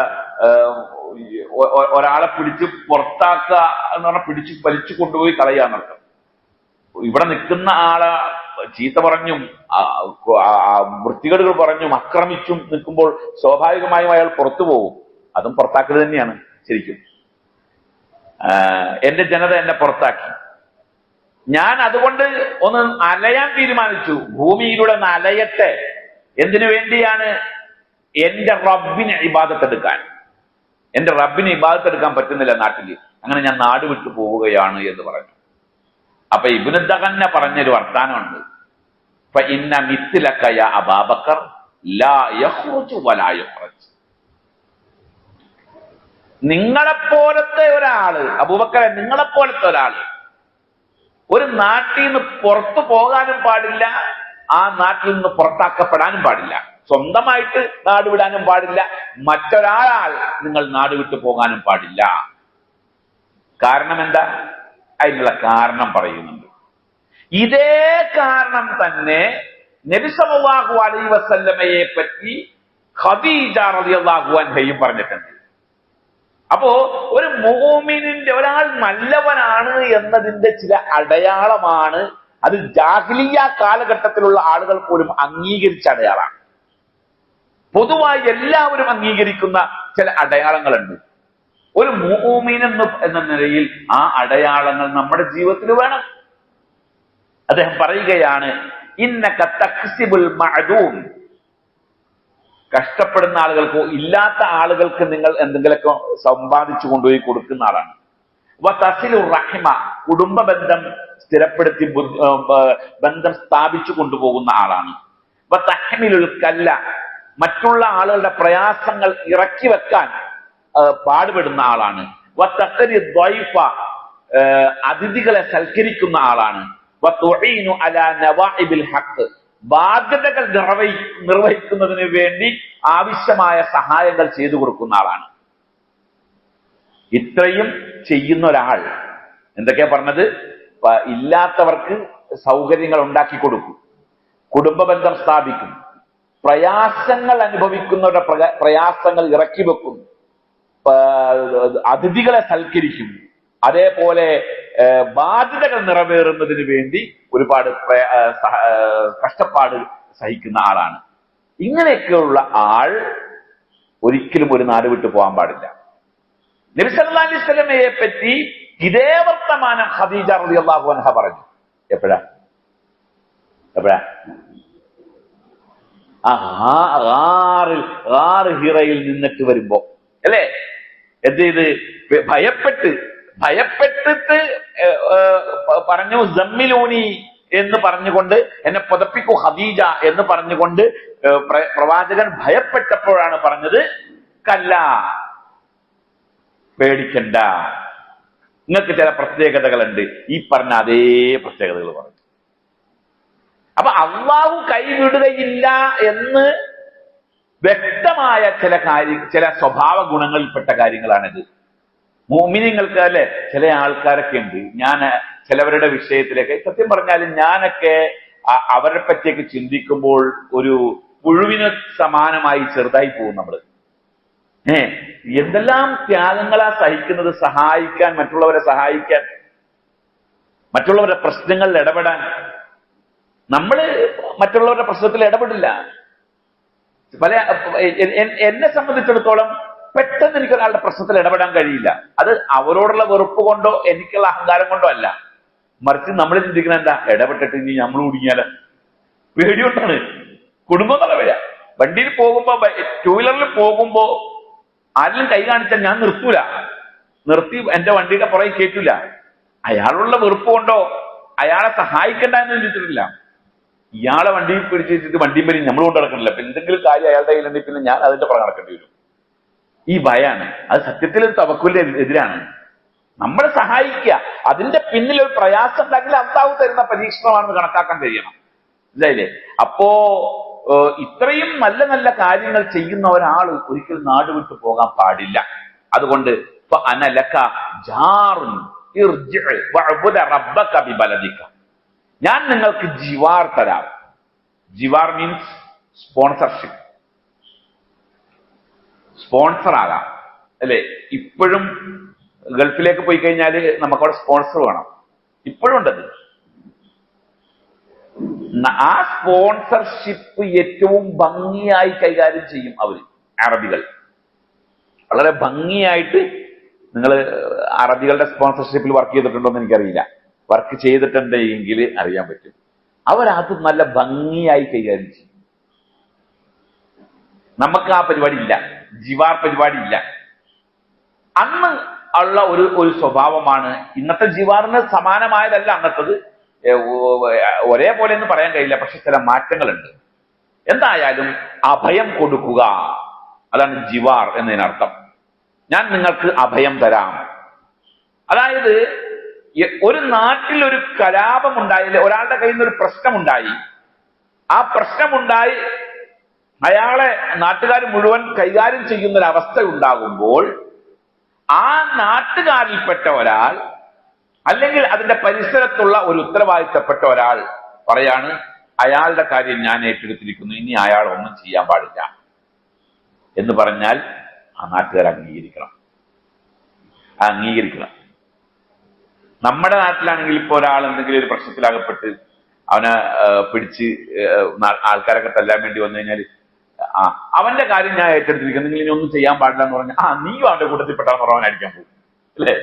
ഒരാളെ പിടിച്ച് പുറത്താക്കുക എന്ന് പറഞ്ഞാൽ പിടിച്ച് വലിച്ചു കൊണ്ടുപോയി കളയാന്നർത്ഥം. ഇവിടെ നിൽക്കുന്ന ആളെ ചീത്ത പറഞ്ഞും വൃത്തികേടുകൾ പറഞ്ഞും ആക്രമിച്ചും നിൽക്കുമ്പോൾ സ്വാഭാവികമായും അയാൾ പുറത്തു പോകും. അതും പുറത്താക്കൽ തന്നെയാണ് ശരിക്കും. എന്റെ ജനത എന്നെ പുറത്താക്കി, ഞാൻ അതുകൊണ്ട് ഒന്ന് അലയാൻ തീരുമാനിച്ചു. ഭൂമിയിലൂടെ ഒന്ന് അലയട്ടെ. എന്തിനു വേണ്ടിയാണ്? എന്റെ റബ്ബിനെ ഇബാദത്തെടുക്കാൻ. എന്റെ റബ്ബിനെ ഇബാദത്തെടുക്കാൻ പറ്റുന്നില്ല നാട്ടിൽ. അങ്ങനെ ഞാൻ നാട് വിട്ടു പോവുകയാണ് എന്ന് പറഞ്ഞു. അപ്പൊ ഇബ്നു ദഗന്ന പറഞ്ഞൊരു വർത്താനമുണ്ട്. ഫഇന്ന മിസ്ലക യാ അബൂബക്കർ ലാ യഖ്റുജു വലാ യുഖ്റജ്. നിങ്ങളെപ്പോലത്തെ ഒരാള്, അബൂബക്കറെ നിങ്ങളെപ്പോലത്തെ ഒരാള് ഒരു നാട്ടിൽ നിന്ന് പുറത്തു പോകാനും പാടില്ല, ആ നാട്ടിൽ നിന്ന് പുറത്താക്കപ്പെടാനും പാടില്ല. സ്വന്തമായിട്ട് നാട് വിടാനും പാടില്ല, മറ്റൊരാൾ നിങ്ങൾ നാട് വിട്ടു പോകാനും പാടില്ല. കാരണം എന്താ? അതിനുള്ള കാരണം പറയുന്നുണ്ട്. ഇതേ കാരണം തന്നെ നബി സല്ലല്ലാഹു അലൈഹി വസല്ലമയെ പറ്റി ഖദീജ റളിയല്ലാഹു അൻഹയും പറഞ്ഞിട്ടുണ്ട്. അപ്പോ ഒരു മുഅ്മിനിന്റെ, ഒരാൾ നല്ലവനാണ് എന്നതിന്റെ ചില അടയാളമാണ് അത്. ജാഹിലിയ്യ കാലഘട്ടത്തിലുള്ള ആളുകൾ പോലും അംഗീകരിച്ച അടയാളമാണ്. പൊതുവായി എല്ലാവരും അംഗീകരിക്കുന്ന ചില അടയാളങ്ങളുണ്ട്. ഒരു മുഅ്മിൻ എന്ന നിലയിൽ ആ അടയാളങ്ങൾ നമ്മുടെ ജീവിതത്തിൽ വേണം. അദ്ദേഹം പറയുകയാണ്, ഇന്നക തക്സിബുൽ മഅദൂം. കഷ്ടപ്പെടുന്ന ആളുകൾക്കോ ഇല്ലാത്ത ആളുകൾക്ക് നിങ്ങൾ എന്തെങ്കിലുമൊക്കെ സമ്പാദിച്ചു കൊണ്ടുപോയി കൊടുക്കുന്ന ആളാണ്. വതസിലുർ റഹിമ. കുടുംബ ബന്ധം സ്ഥിരപ്പെടുത്തി ബന്ധം സ്ഥാപിച്ചു കൊണ്ടുപോകുന്ന ആളാണ്. വതഹ്മിലുൽ കല്ല. മറ്റുള്ള ആളുകളുടെ പ്രയാസങ്ങൾ ഇറക്കി വെക്കാൻ പാടുപെടുന്ന ആളാണ്. വതഖരി ദ്വൈഫ. അതിഥികളെ സൽക്കരിക്കുന്ന ആളാണ്. വതുഈനു അലാ നവാഇബിൽ ഹഖ്. ബാധ്യതകൾ നിർവഹിക്കുന്നതിന് വേണ്ടി ആവശ്യമായ സഹായങ്ങൾ ചെയ്തു കൊടുക്കുന്ന ആളാണ്. ഇത്രയും ചെയ്യുന്ന ഒരാൾ എന്തൊക്കെയാ പറഞ്ഞത്? ഇല്ലാത്തവർക്ക് സൗകര്യങ്ങൾ ഉണ്ടാക്കി കൊടുക്കും, കുടുംബ ബന്ധം സ്ഥാപിക്കും, പ്രയാസങ്ങൾ അനുഭവിക്കുന്നവരുടെ പ്രയാസങ്ങൾ ഇറക്കി വെക്കും, അതിഥികളെ സൽക്കരിക്കും, അതേപോലെ ബാധ്യതകൾ നിറവേറുന്നതിന് വേണ്ടി ഒരുപാട് കഷ്ടപ്പാട് സഹിക്കുന്ന ആളാണ്. ഇങ്ങനെയൊക്കെയുള്ള ആൾ ഒരിക്കലും ഒരു നാട് വിട്ടു പോകാൻ പാടില്ല. നബി സല്ലല്ലാഹു അലൈഹി വസല്ലമയെ പറ്റി ഇതേ വർത്തമാനം ഖദീജ റളിയല്ലാഹു അൻഹ പറഞ്ഞു. എപ്പോഴാ ആറ് ഹിറയിൽ നിന്നിട്ട് വരുമ്പോ അല്ലേ എന്ത് ചെയ്ത് ഭയപ്പെട്ടിട്ട് പറഞ്ഞു സമ്മിലൂനി എന്ന് പറഞ്ഞുകൊണ്ട് എന്നെ പുതപ്പിക്കൂ ഖദീജ എന്ന് പറഞ്ഞുകൊണ്ട് പ്രവാചകൻ ഭയപ്പെട്ടപ്പോഴാണ് പറഞ്ഞത് കല്ല, പേടിക്കണ്ട, നിങ്ങൾക്ക് ചില പ്രത്യേകതകളുണ്ട്. ഈ പറഞ്ഞ അതേ പ്രത്യേകതകൾ പറഞ്ഞു. അപ്പൊ അള്ളാഹു കൈവിടുകയില്ല എന്ന് വ്യക്തമായ ചില സ്വഭാവ ഗുണങ്ങളിൽപ്പെട്ട കാര്യങ്ങളാണിത്. മുഅ്മിനീങ്ങൾക്ക് അല്ലെ, ചില ആൾക്കാരൊക്കെ ഉണ്ട്, ഞാൻ ചിലവരുടെ വിഷയത്തിലേക്ക് സത്യം പറഞ്ഞാലും ഞാനൊക്കെ അവരെ പറ്റിയൊക്കെ ചിന്തിക്കുമ്പോൾ ഒരു പുഴുവിന് സമാനമായി ചെറുതായി പോകും നമ്മള്. എന്തെല്ലാം ത്യാഗങ്ങളാ സഹിക്കുന്നത്, സഹായിക്കാൻ, മറ്റുള്ളവരെ സഹായിക്കാൻ, മറ്റുള്ളവരുടെ പ്രശ്നങ്ങളിൽ ഇടപെടാൻ. നമ്മള് മറ്റുള്ളവരുടെ പ്രശ്നത്തിൽ ഇടപെടില്ല. എന്നെ സംബന്ധിച്ചിടത്തോളം പെട്ടെന്ന് എനിക്ക് ഒരാളുടെ പ്രശ്നത്തിൽ ഇടപെടാൻ കഴിയില്ല. അത് അവരോടുള്ള വെറുപ്പ് കൊണ്ടോ എനിക്കുള്ള അഹങ്കാരം കൊണ്ടോ അല്ല, മറിച്ച് നമ്മൾ ചിന്തിക്കുന്ന എന്താ, ഇടപെട്ടിട്ട് ഇനി നമ്മൾ കുടുങ്ങിയാല് പേടിയോട്ടാണ്. കുടുംബം തലവര. വണ്ടിയിൽ പോകുമ്പോ, ടൂ വീലറിൽ പോകുമ്പോ ആരെങ്കിലും കൈ കാണിച്ചാൽ ഞാൻ നിർത്തി എന്റെ വണ്ടിയുടെ പുറകെ കേട്ടില്ല. അയാളുള്ള വെറുപ്പ് കൊണ്ടോ അയാളെ സഹായിക്കണ്ട എന്ന് ചിന്തിച്ചിട്ടില്ല. ഇയാളെ വണ്ടിയിൽ പിടിച്ച് വെച്ചിട്ട് വണ്ടിയും പേര് നമ്മൾ കൊണ്ട് നടക്കണില്ല. അപ്പൊ എന്തെങ്കിലും കാര്യം അയാളുടെ കയ്യിലുണ്ടെങ്കിൽ പിന്നെ ഞാൻ അതിന്റെ പുറകെ നടക്കേണ്ടി വരും. ഈ ഭയാണ്. അത് സത്യത്തിൽ ഒരു തവക്കുലിന് എതിരാണ്. നമ്മളെ സഹായിക്കുക, അതിന്റെ പിന്നിൽ ഒരു പ്രയാസം ഉണ്ടെങ്കിൽ അള്ളാഹു തരുന്ന പരീക്ഷണമാണെന്ന് കണക്കാക്കാൻ കഴിയണം. ഇല്ലേ? അപ്പോ ഇത്രയും നല്ല നല്ല കാര്യങ്ങൾ ചെയ്യുന്ന ഒരാൾ ഒരിക്കലും നാട് വിട്ടു പോകാൻ പാടില്ല. അതുകൊണ്ട് ഞാൻ നിങ്ങൾക്ക് ജിവാർ തരാം. ജിവാർ മീൻസ് സ്പോൺസർഷിപ്പ്, സ്പോൺസർ ആകാം അല്ലെ. ഇപ്പോഴും ഗൾഫിലേക്ക് പോയി കഴിഞ്ഞാൽ നമുക്കവിടെ സ്പോൺസർ വേണം, ഇപ്പോഴും ഉണ്ടത്. ആ സ്പോൺസർഷിപ്പ് ഏറ്റവും ഭംഗിയായി കൈകാര്യം ചെയ്യും അവര്, അറബികൾ. വളരെ ഭംഗിയായിട്ട്. നിങ്ങൾ അറബികളുടെ സ്പോൺസർഷിപ്പിൽ വർക്ക് ചെയ്തിട്ടുണ്ടോ എന്ന് എനിക്കറിയില്ല. വർക്ക് ചെയ്തിട്ടുണ്ടെങ്കിൽ അറിയാൻ പറ്റും. അവരത് നല്ല ഭംഗിയായി കൈകാര്യം ചെയ്യും. നമുക്ക് ആ പരിപാടി ഇല്ല, ജിവാർ പരിപാടി ഇല്ല. അന്ന് ഉള്ള ഒരു സ്വഭാവമാണ്. ഇന്നത്തെ ജിവാറിന് സമാനമായതല്ല അന്നത്തത്, ഒരേപോലെ എന്ന് പറയാൻ കഴിയില്ല, പക്ഷെ ചില മാറ്റങ്ങളുണ്ട്. എന്തായാലും അഭയം കൊടുക്കുക, അതാണ് ജിവാർ എന്നതിനർത്ഥം. ഞാൻ നിങ്ങൾക്ക് അഭയം തരാം. അതായത് ഒരു നാട്ടിൽ ഒരു കലാപമുണ്ടായി, ഒരാളുടെ കയ്യിൽ നിന്ന് ഒരു പ്രശ്നമുണ്ടായി, ആ പ്രശ്നമുണ്ടായി അയാളെ നാട്ടുകാർ മുഴുവൻ കൈകാര്യം ചെയ്യുന്ന ഒരു അവസ്ഥ ഉണ്ടാകുമ്പോൾ ആ നാട്ടുകാരിൽപ്പെട്ട ഒരാൾ അല്ലെങ്കിൽ അതിന്റെ പരിസരത്തുള്ള ഒരു ഉത്തരവാദിത്തപ്പെട്ട ഒരാൾ പറയാണ്, അയാളുടെ കാര്യം ഞാൻ ഏറ്റെടുത്തിരിക്കുന്നു, ഇനി അയാൾ ഒന്നും ചെയ്യാൻ പാടില്ല എന്ന് പറഞ്ഞാൽ ആ നാട്ടുകാർ അംഗീകരിക്കണം. നമ്മുടെ നാട്ടിലാണെങ്കിൽ ഇപ്പൊ ഒരാൾ എന്തെങ്കിലും ഒരു പ്രശ്നത്തിലാകപ്പെട്ട് അവനെ പിടിച്ച് ആൾക്കാരൊക്കെ തല്ലാൻ വേണ്ടി വന്നു കഴിഞ്ഞാൽ അവന്റെ കാര്യം ഞാൻ ഏറ്റെടുത്തിരിക്കുന്നു, നിങ്ങൾ ഇനി ഒന്നും ചെയ്യാൻ പാടില്ല എന്ന് പറഞ്ഞാൽ നീയും അവന്റെ കൂട്ടത്തിൽപ്പെട്ടാന്ന് പറഞ്ഞാൽ അടിക്കാൻ പോകും അല്ലേ?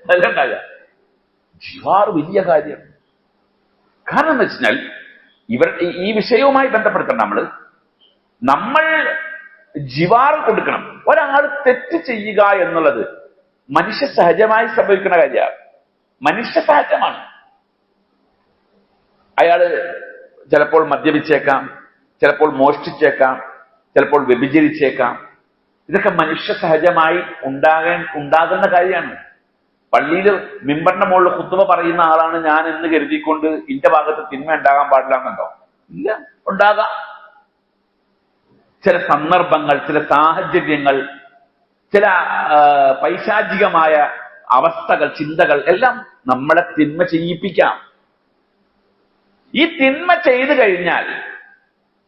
അതെല്ലാം കാര്യം. ജിവാർ വലിയ കാര്യം. കാരണം എന്ന് വെച്ചാൽ ഈ വിഷയവുമായി ബന്ധപ്പെടുത്തണം. നമ്മൾ ജിവാർ കൊടുക്കണം. ഒരാൾ തെറ്റ് ചെയ്യുക എന്നുള്ളത് മനുഷ്യ സഹജമായി സംഭവിക്കുന്ന കാര്യമാണ്, മനുഷ്യ സഹജമാണ്. അയാള് ചിലപ്പോൾ മദ്യപിച്ചേക്കാം, ചിലപ്പോൾ മോഷ്ടിച്ചേക്കാം, ചിലപ്പോൾ വ്യഭിചരിച്ചേക്കാം. ഇതൊക്കെ മനുഷ്യ സഹജമായി ഉണ്ടാകുന്ന കാര്യമാണ്. പള്ളിയിൽ മിമ്പറിന്റെ മുകളിൽ ഖുത്ബ പറയുന്ന ആളാണ് ഞാൻ എന്ന് കരുതിക്കൊണ്ട് ഇന്റെ ഭാഗത്ത് തിന്മ ഉണ്ടാകാൻ പാടില്ല എന്നുണ്ടോ? ഇല്ല, ഉണ്ടാകാം. ചില സന്ദർഭങ്ങൾ, ചില സാഹചര്യങ്ങൾ, ചില പൈശാചികമായ അവസ്ഥകൾ, ചിന്തകൾ എല്ലാം നമ്മളെ തിന്മ ചെയ്യിപ്പിക്കാം. ഈ തിന്മ ചെയ്തു കഴിഞ്ഞാൽ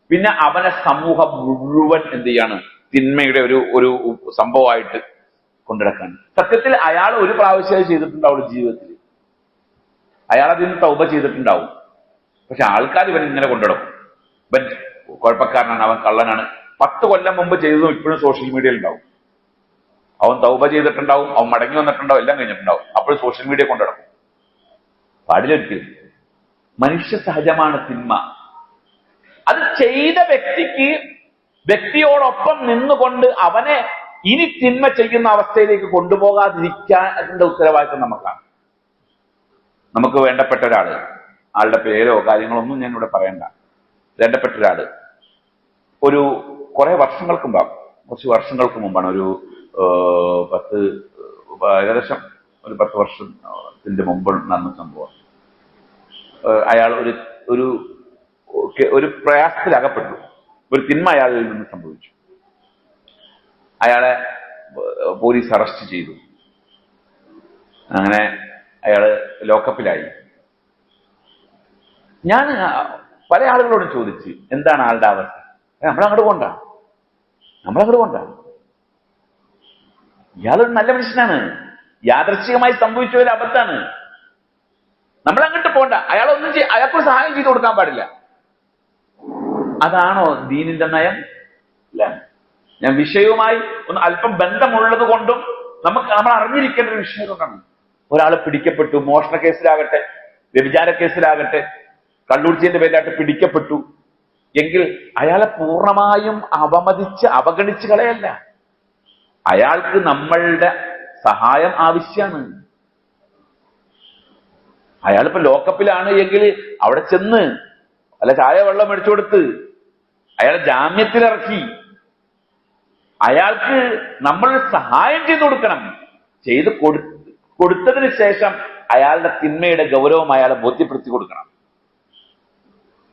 പിന്നെ അവനെ സമൂഹം മുഴുവൻ എന്ത് ചെയ്യാണ്? തിന്മയുടെ ഒരു സംഭവമായിട്ട് കൊണ്ടുനടക്കാൻ. സത്യത്തിൽ അയാൾ ഒരു പ്രാവശ്യം ചെയ്തിട്ടുണ്ടാവും ജീവിതത്തിൽ, അയാൾ അതിന് തൗബ ചെയ്തിട്ടുണ്ടാവും. പക്ഷെ ആൾക്കാർ ഇവൻ ഇങ്ങനെ കൊണ്ടുനടക്കും. ഇവൻ കുഴപ്പക്കാരനാണ്, അവൻ കള്ളനാണ്. 10 കൊല്ലം മുമ്പ് ചെയ്തതും ഇപ്പോഴും സോഷ്യൽ മീഡിയയിൽ ഉണ്ടാവും. അവൻ തൗബ ചെയ്തിട്ടുണ്ടാവും, അവൻ മടങ്ങി വന്നിട്ടുണ്ടാവും, എല്ലാം കഴിഞ്ഞിട്ടുണ്ടാവും. അപ്പോഴും സോഷ്യൽ മീഡിയ കൊണ്ടുനടക്കും. പാടിലൊരിക്കലും. മനുഷ്യ സഹജമാണ് തിന്മ. അത് ചെയ്ത വ്യക്തിയോടൊപ്പം നിന്നുകൊണ്ട് അവനെ ഇനി തിന്മ ചെയ്യുന്ന അവസ്ഥയിലേക്ക് കൊണ്ടുപോകാതിരിക്കാനുള്ള ഉത്തരവാദിത്വം നമുക്കാണ്. നമുക്ക് വേണ്ടപ്പെട്ട ആളുടെ പേരോ കാര്യങ്ങളൊന്നും ഞാൻ ഇവിടെ പറയണ്ട. വേണ്ടപ്പെട്ട കുറച്ച് വർഷങ്ങൾക്ക് മുമ്പാണ്, ഏകദേശം ഒരു 10 വർഷത്തിന്റെ മുമ്പ് നടന്ന സംഭവം. അയാൾ ഒരു പ്രയാസത്തിലകപ്പെട്ടു. ഒരു തിന്മ അയാളിൽ നിന്ന് സംഭവിച്ചു. അയാളെ പോലീസ് അറസ്റ്റ് ചെയ്തു. അങ്ങനെ അയാള് ലോക്കപ്പിലായി. ഞാൻ പല ആളുകളോടും ചോദിച്ച് എന്താണ് ആളുടെ അവസ്ഥ. നമ്മളങ്ങോട്ട് കൊണ്ട ഇയാളൊരു നല്ല മനുഷ്യനാണ്, യാദൃശ്ചികമായി സംഭവിച്ച ഒരു അബദ്ധാണ്, നമ്മളങ്ങോട്ട് പോണ്ട, അയാൾക്കൊരു സഹായം ചെയ്തു കൊടുക്കാൻ പാടില്ല. അതാണോ ദീനിന്റെ നയം? ഇല്ല. ഞാൻ വിഷയവുമായി അല്പം ബന്ധമുള്ളത് കൊണ്ടും നമ്മൾ അറിഞ്ഞിരിക്കേണ്ട ഒരു വിഷയം കൊണ്ടാണ്. ഒരാൾ പിടിക്കപ്പെട്ടു, മോഷണ കേസിലാകട്ടെ, വ്യഭിചാര കേസിലാകട്ടെ, കള്ളുകുടിച്ചതിന്റെ പേരിലായിട്ട് പിടിക്കപ്പെട്ടു എങ്കിൽ അയാളെ പൂർണ്ണമായും അവഗണിച്ച് കളയല്ല. അയാൾക്ക് നമ്മളുടെ സഹായം ആവശ്യമാണ്. അയാളിപ്പോ ലോക്കപ്പിലാണ് എങ്കിൽ അവിടെ ചെന്ന് അല്ല ചായ വെള്ളം മേടിച്ചു കൊടുത്ത് അയാളെ ജാമ്യത്തിലിറക്കി അയാൾക്ക് നമ്മൾ സഹായം ചെയ്തു കൊടുക്കണം. കൊടുത്തതിന് ശേഷം അയാളുടെ തിന്മയുടെ ഗൗരവം അയാളെ ബോധ്യപ്പെടുത്തി കൊടുക്കണം.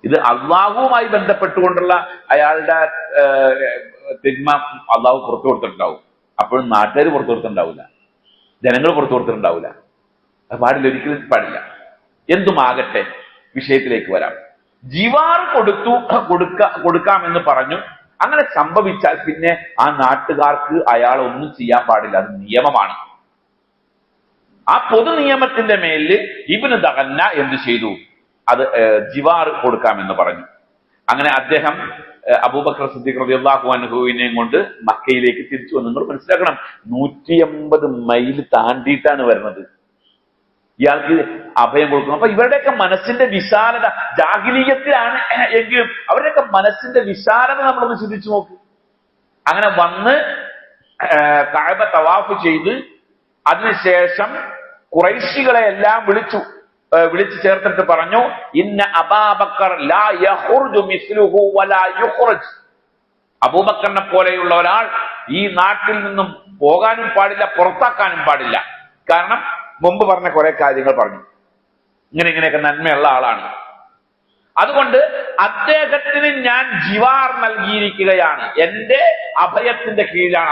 ഇത് അള്ളാഹുവുമായി ബന്ധപ്പെട്ടുകൊണ്ടുള്ള അയാളുടെ തിന്മ അള്ളാഹു പുറത്തു കൊടുത്തിട്ടുണ്ടാവും. അപ്പോഴും നാട്ടുകാർ പുറത്തു കൊടുത്തിട്ടുണ്ടാവില്ല, ജനങ്ങൾ പുറത്തു കൊടുത്തിട്ടുണ്ടാവില്ല. അത് പാടില്ല, ഒരിക്കലും പാടില്ല. എന്തുമാകട്ടെ, വിഷയത്തിലേക്ക് വരാം. ജിവാർ കൊടുക്കാമെന്ന് പറഞ്ഞു. അങ്ങനെ സംഭവിച്ചാൽ പിന്നെ ആ നാട്ടുകാർക്ക് അയാൾ ഒന്നും ചെയ്യാൻ പാടില്ല, അത് നിയമമാണ്. ആ പൊതു നിയമത്തിന്റെ മേലിൽ ഇബ്നു ദഗന്ന എന്ത് ചെയ്തു? അത് ജിവാർ കൊടുക്കാമെന്ന് പറഞ്ഞു. അങ്ങനെ അദ്ദേഹം അബൂബക്കർ സിദ്ദീഖ് റളിയല്ലാഹു അൻഹുവിനെയും കൊണ്ട് മക്കയിലേക്ക് തിരിച്ചു വന്നു. നിങ്ങൾ മനസ്സിലാക്കണം, 180 മൈൽ താണ്ടിയിട്ടാണ് വരുന്നത്. ഇയാൾക്ക് അഭയം കൊടുക്കുന്നു. അപ്പൊ ഇവരുടെയൊക്കെ മനസ്സിന്റെ വിശാലത, ജാഹിലിയ്യത്തിലാണ് എങ്കിലും അവരുടെയൊക്കെ മനസ്സിന്റെ വിശാലത നമ്മളൊന്ന് ചിന്തിച്ചു നോക്ക്. അങ്ങനെ വന്ന് കഅബ തവാഫ് ചെയ്ത് അതിനുശേഷം ഖുറൈശികളെ എല്ലാം വിളിച്ചു ചേർത്തിട്ട് പറഞ്ഞു, ഇന്ന അബൂബക്കർ ലാ യഖ്റുജു മിസ്ലുഹു വലാ യുഖ്റജ്. അബൂബക്കറിനെ പോലെയുള്ള ഒരാൾ ഈ നാട്ടിൽ നിന്നും പോകാനും പാടില്ല, പുറത്താക്കാനും പാടില്ല. കാരണം മുമ്പ് പറഞ്ഞ കുറെ കാര്യങ്ങൾ പറഞ്ഞു, ഇങ്ങനെയൊക്കെ നന്മയുള്ള ആളാണ്. അതുകൊണ്ട് അദ്ദേഹത്തിന് ഞാൻ ജിവാർ നൽകിയിരിക്കുകയാണ്. എന്റെ അഭയത്തിന്റെ കീഴിലാണ്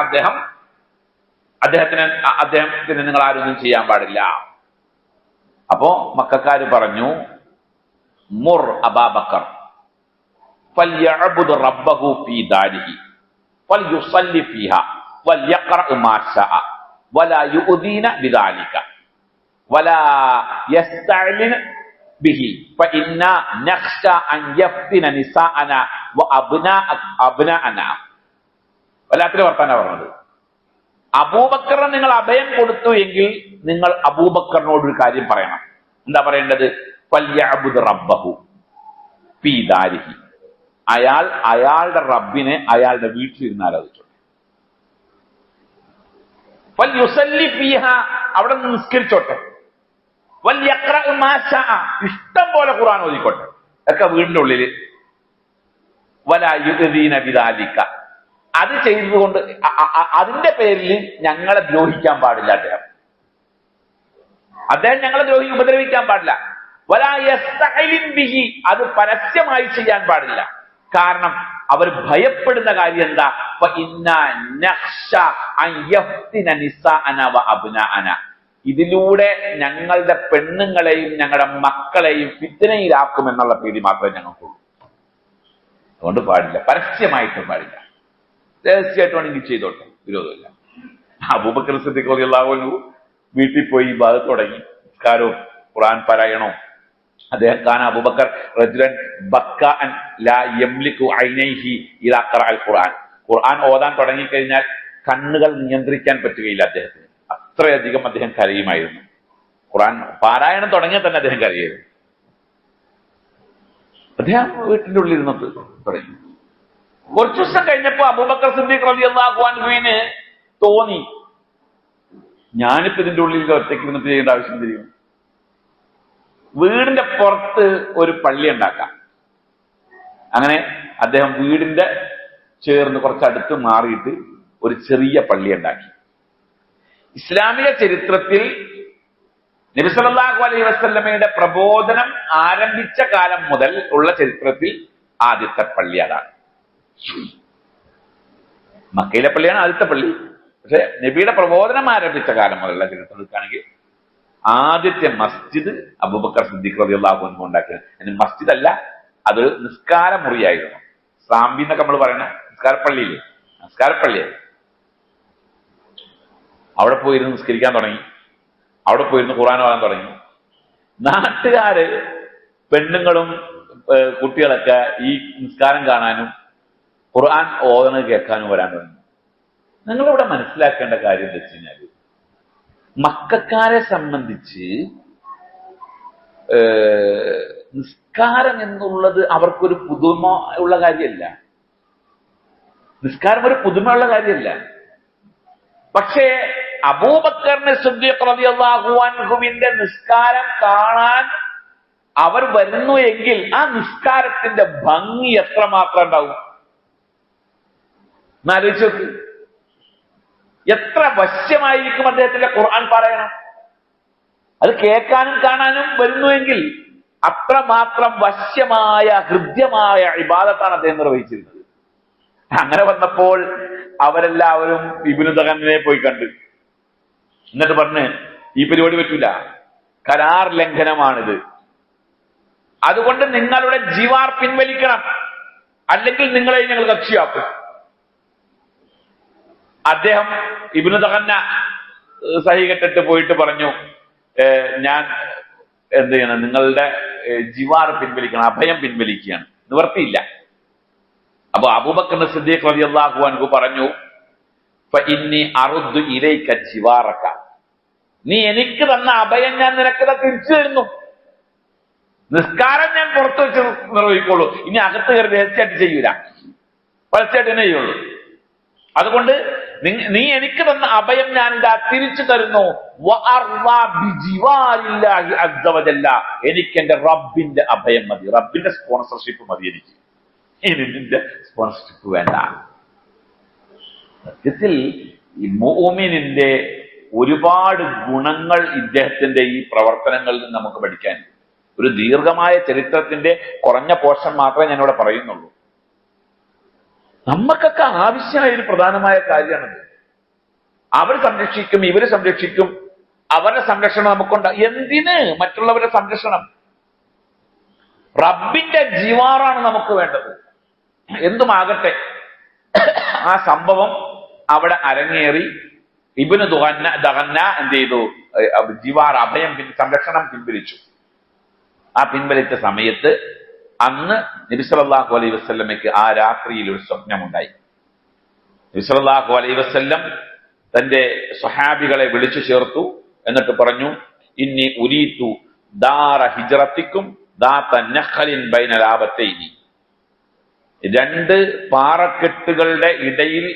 അദ്ദേഹത്തിന് നിങ്ങൾ ആരൊന്നും ചെയ്യാൻ പാടില്ല. അപ്പോ മക്കക്കാര് പറഞ്ഞു, മുർ അബൂബക്കർ ഫൽയഅബ്ദു റബ്ബഹു ഫീ ദാരിഹി ഫൽയുസല്ലി ഫീഹാ വൽയഖറഅ മാ ശാഅ വലാ യുഅദീന ബിദാലിക വലാ യസ്തഅലിൻ ബിഹി ഫഇന്നാ നഖ്ശ അൻ യഫ്തിന നിസാഅനാ വഅബ്നാഅനാ. വല്ലാത്തൊരു വർത്താനാണ് പറഞ്ഞത്. അബൂബക്കറിന് നിങ്ങൾ അഭയം കൊടുത്തു എങ്കിൽ നിങ്ങൾ അബൂബക്കറിനോട് ഒരു കാര്യം പറയണം. എന്താ പറയേണ്ടത്? ഫൽയഅബ്ദു റബ്ബഹു ഫീ ദാരിഹി. അയാളുടെ റബ്ബിനെ അയാളുടെ വീട്ടിലിരുന്ന് ആരാധിച്ചോട്ടെ. ഫൽയുസല്ലി ഫീഹാ, അവിടെ നിന്ന് നിസ്കരിച്ചോട്ടെ. വൽയഖ്റഅ മാ ശാഅ, ഇഷ്ടം പോലെ ഖുർആൻ ഓതിക്കോട്ടെ, ഒക്കെ വീടിന്റെ ഉള്ളില്. വലാ യുഅദീന ബിദാലിക, അത് ചെയ്തതുകൊണ്ട് അതിന്റെ പേരിൽ ഞങ്ങളെ ദ്രോഹിക്കാൻ പാടില്ല. അദ്ദേഹം ഞങ്ങളെ ഉപദ്രവിക്കാൻ പാടില്ല. വലാ യസ്തഅലിൻ ബിഹി, അത് പരസ്യമായി ചെയ്യാൻ പാടില്ല. കാരണം അവർ ഭയപ്പെടുന്ന കാര്യം എന്താ? ഫഇന്നാ നഖ്ശ അൻ യഫ്തിന നിസാഅന വഅബ്നാഅന, ഇതിലൂടെ ഞങ്ങളുടെ പെണ്ണുങ്ങളെയും ഞങ്ങളുടെ മക്കളെയും ഫിത്നയിലാക്കുമെന്നുള്ള പേടി മാത്രമേ ഞങ്ങൾക്കുള്ളൂ. അതുകൊണ്ട് പാടില്ല, പരസ്യമായിട്ടും പാടില്ല. രഹസ്യമായിട്ട് വേണമെങ്കിൽ ചെയ്തോട്ടെ, വിരോധമില്ല. അബൂബക്കർ സിദ്ദീഖ് റളിയല്ലാഹു അൻഹു വീട്ടിൽ പോയി ഇബാദത്ത് തുടങ്ങി, നിസ്കാരവും ഖുർആൻ പാരായണവും. അദ്ദേഹം കാന അബൂബക്കർ റജുലൻ ബക്കാഅൻ ലാ യംലികു ഐനൈഹി ഇദാ ഖറഅൽ ഖുർആൻ. ഖുർആൻ ഓതാൻ തുടങ്ങിക്കഴിഞ്ഞാൽ കണ്ണുകൾ നിയന്ത്രിക്കാൻ പറ്റുകയില്ല അദ്ദേഹത്തിന്. അത്രയധികം അദ്ദേഹം കരയുമായിരുന്നു. ഖുർആൻ പാരായണം തുടങ്ങിയാൽ തന്നെ അദ്ദേഹം കരയായിരുന്നു. അദ്ദേഹം വീട്ടിന്റെ ഉള്ളിൽ ഇരുന്നിട്ട് തുടങ്ങി. കുറച്ചു ദിവസം കഴിഞ്ഞപ്പോ അബൂബക്കർ സിദ്ദീഖ് റളിയല്ലാഹു അൻഹുവിന് തോന്നി, ഞാനിപ്പോ ഇതിന്റെ ഉള്ളിൽ ഒറ്റയ്ക്ക് ഇരുന്നിട്ട് ചെയ്യേണ്ട ആവശ്യം തിരിയും, വീടിന്റെ പുറത്ത് ഒരു പള്ളി ഉണ്ടാക്കാം. അങ്ങനെ അദ്ദേഹം വീടിന്റെ ചേർന്ന് കുറച്ചടുത്ത് മാറിയിട്ട് ഒരു ചെറിയ പള്ളി ഉണ്ടാക്കി. ഇസ്ലാമിക ചരിത്രത്തിൽ നബി സല്ലല്ലാഹു അലൈഹി വസല്ലമയുടെ പ്രബോധനം ആരംഭിച്ച കാലം മുതൽ ഉള്ള ചരിത്രത്തിൽ ആദ്യത്തെ പള്ളി അതാണ്. മക്കയിലെ പള്ളിയാണ് ആദ്യത്തെ പള്ളി. പക്ഷെ നബിയുടെ പ്രബോധനം ആരംഭിച്ച കാലം മുതലുള്ള ചരിത്രം എടുക്കുകയാണെങ്കിൽ ആദ്യത്തെ മസ്ജിദ് അബൂബക്കർ സിദ്ദീഖ് റളിയല്ലാഹു അൻഹു ഉണ്ടാക്കിയത്. അതിന് മസ്ജിദ് അല്ല, അതൊരു നിസ്കാര മുറിയായിരുന്നു. സാമ്പി എന്നൊക്കെ നമ്മൾ പറയുന്ന നിസ്കാരപ്പള്ളിയില്ലേ, നിസ്കാരപ്പള്ളിയായിരുന്നു. അവിടെ പോയിരുന്ന് നിസ്കരിക്കാൻ തുടങ്ങി, അവിടെ പോയിരുന്ന് ഖുർആൻ ഓതാൻ തുടങ്ങി. നാട്ടുകാര് പെണ്ണുങ്ങളും കുട്ടികളൊക്കെ ഈ നിസ്കാരം കാണാനും ഖുർആൻ ഓതണ കേൾക്കാനും വരാൻ തുടങ്ങി. നിങ്ങളിവിടെ മനസ്സിലാക്കേണ്ട കാര്യം എന്താ വെച്ച് കഴിഞ്ഞാല്, മക്കക്കാരെ സംബന്ധിച്ച് നിസ്കാരം എന്നുള്ളത് അവർക്കൊരു പുതുമ ഉള്ള കാര്യമല്ല. നിസ്കാരം ഒരു പുതുമയുള്ള കാര്യമല്ല. പക്ഷേ അബൂബക്കറിന് സിദ്ദീഖ് റളിയല്ലാഹു അൻഹുവിന്റെ നിസ്കാരം കാണാൻ അവർ വരുന്നു എങ്കിൽ ആ നിസ്കാരത്തിന്റെ ഭംഗി എത്രമാത്രം ഉണ്ടാവും എന്നാലോചിച്ച് നോക്ക്. എത്ര വശ്യമായിരിക്കും അദ്ദേഹത്തിന്റെ ഖുർആൻ പാരായണം. അത് കേൾക്കാനും കാണാനും വരുന്നുവെങ്കിൽ അത്രമാത്രം വശ്യമായ ഹൃദ്യമായ ഇബാദത്താണ് അദ്ദേഹം നിർവഹിച്ചിരുന്നത്. അങ്ങനെ വന്നപ്പോൾ അവരെല്ലാവരും ഇബ്നു ദഗനെ പോയി കണ്ടു. എന്നിട്ട് പറഞ്ഞ്, ഈ പരിപാടി പറ്റൂല, കരാർ ലംഘനമാണിത്, അതുകൊണ്ട് നിങ്ങളുടെ ജിവാർ പിൻവലിക്കണം, അല്ലെങ്കിൽ നിങ്ങളെ ഞങ്ങൾ കക്ഷിയാക്കും. അദ്ദേഹം ഇബ്നു ദഗന്ന സഹി കെട്ടിട്ട് പോയിട്ട് പറഞ്ഞു, ഞാൻ എന്ത് ചെയ്യണം, നിങ്ങളുടെ ജിവാർ പിൻവലിക്കണം, അഭയം പിൻവലിക്കുകയാണ്. നിവർത്തിയില്ല. അപ്പൊ അബൂബക്കർ സിദ്ദീഖ് റളിയല്ലാഹു അൻഹു പറഞ്ഞു, ഫഇന്നി അറുദ്ദു ഇലൈക ജിവാറക, നീ എനിക്ക് തന്ന അഭയം ഞാൻ നിനക്ക് തിരിച്ചു തരുന്നു. നിസ്കാരം ഞാൻ പുറത്തു വെച്ച് നിർവഹിക്കുള്ളൂ, ഇനി അകത്ത് കയറി രഹസ്യമായിട്ട് ചെയ്യൂല, പരസ്യമായിട്ട് തന്നെ ചെയ്യുള്ളൂ. അതുകൊണ്ട് നീ എനിക്ക് തന്ന അഭയം ഞാൻ ഇതാ തിരിച്ചു തരുന്നു. എനിക്ക് എന്റെ റബ്ബിന്റെ അഭയം മതി, റബ്ബിന്റെ സ്പോൺസർഷിപ്പ് മതി എനിക്ക്, ഇനി നിന്റെ സ്പോൺസർഷിപ്പ് വേണ്ട. സത്യത്തിൽ ഈ മുഅ്മിനിന്റെ ഒരുപാട് ഗുണങ്ങൾ ഇദ്ദേഹത്തിന്റെ ഈ പ്രവർത്തനങ്ങളിൽ നിന്ന് നമുക്ക് പഠിക്കാൻ. ഒരു ദീർഘമായ ചരിത്രത്തിന്റെ കുറഞ്ഞ പോർഷൻ മാത്രമേ ഞാനിവിടെ പറയുന്നുള്ളൂ. നമുക്കൊക്കെ ആവശ്യമായ ഒരു പ്രധാനമായ കാര്യമാണത്. അവർ സംരക്ഷിക്കും, ഇവര് സംരക്ഷിക്കും, അവരുടെ സംരക്ഷണം നമുക്കുണ്ട്. എന്തിന് മറ്റുള്ളവരുടെ സംരക്ഷണം? റബ്ബിന്റെ ജിവാറാണ് നമുക്ക് വേണ്ടത്. എന്തുമാകട്ടെ, ആ സംഭവം അവിടെ അരങ്ങേറി. ഇബ്നു ദഗന്ന എന്ത് ചെയ്തു? ജിവാർ, അഭയം, സംരക്ഷണം പിൻവലിച്ചു. ആ പിൻവലിച്ച സമയത്ത് അന്ന് നബി സല്ലല്ലാഹു അലൈഹി വസല്ലമയ്ക്ക് ആ രാത്രിയിൽ ഒരു സ്വപ്നമുണ്ടായി. നബി സല്ലല്ലാഹു അലൈഹി വസല്ലം തന്റെ സ്വഹാബികളെ വിളിച്ചു ചേർത്തു. എന്നിട്ട് പറഞ്ഞു, ഇന്നി ഉരീതു ദാറ ഹിജ്റത്തിക്കും ദാത നഖലിൻ ബൈന ലാബത്തൈനി, രണ്ട് പാറക്കെട്ടുകളുടെ ഇടയിൽ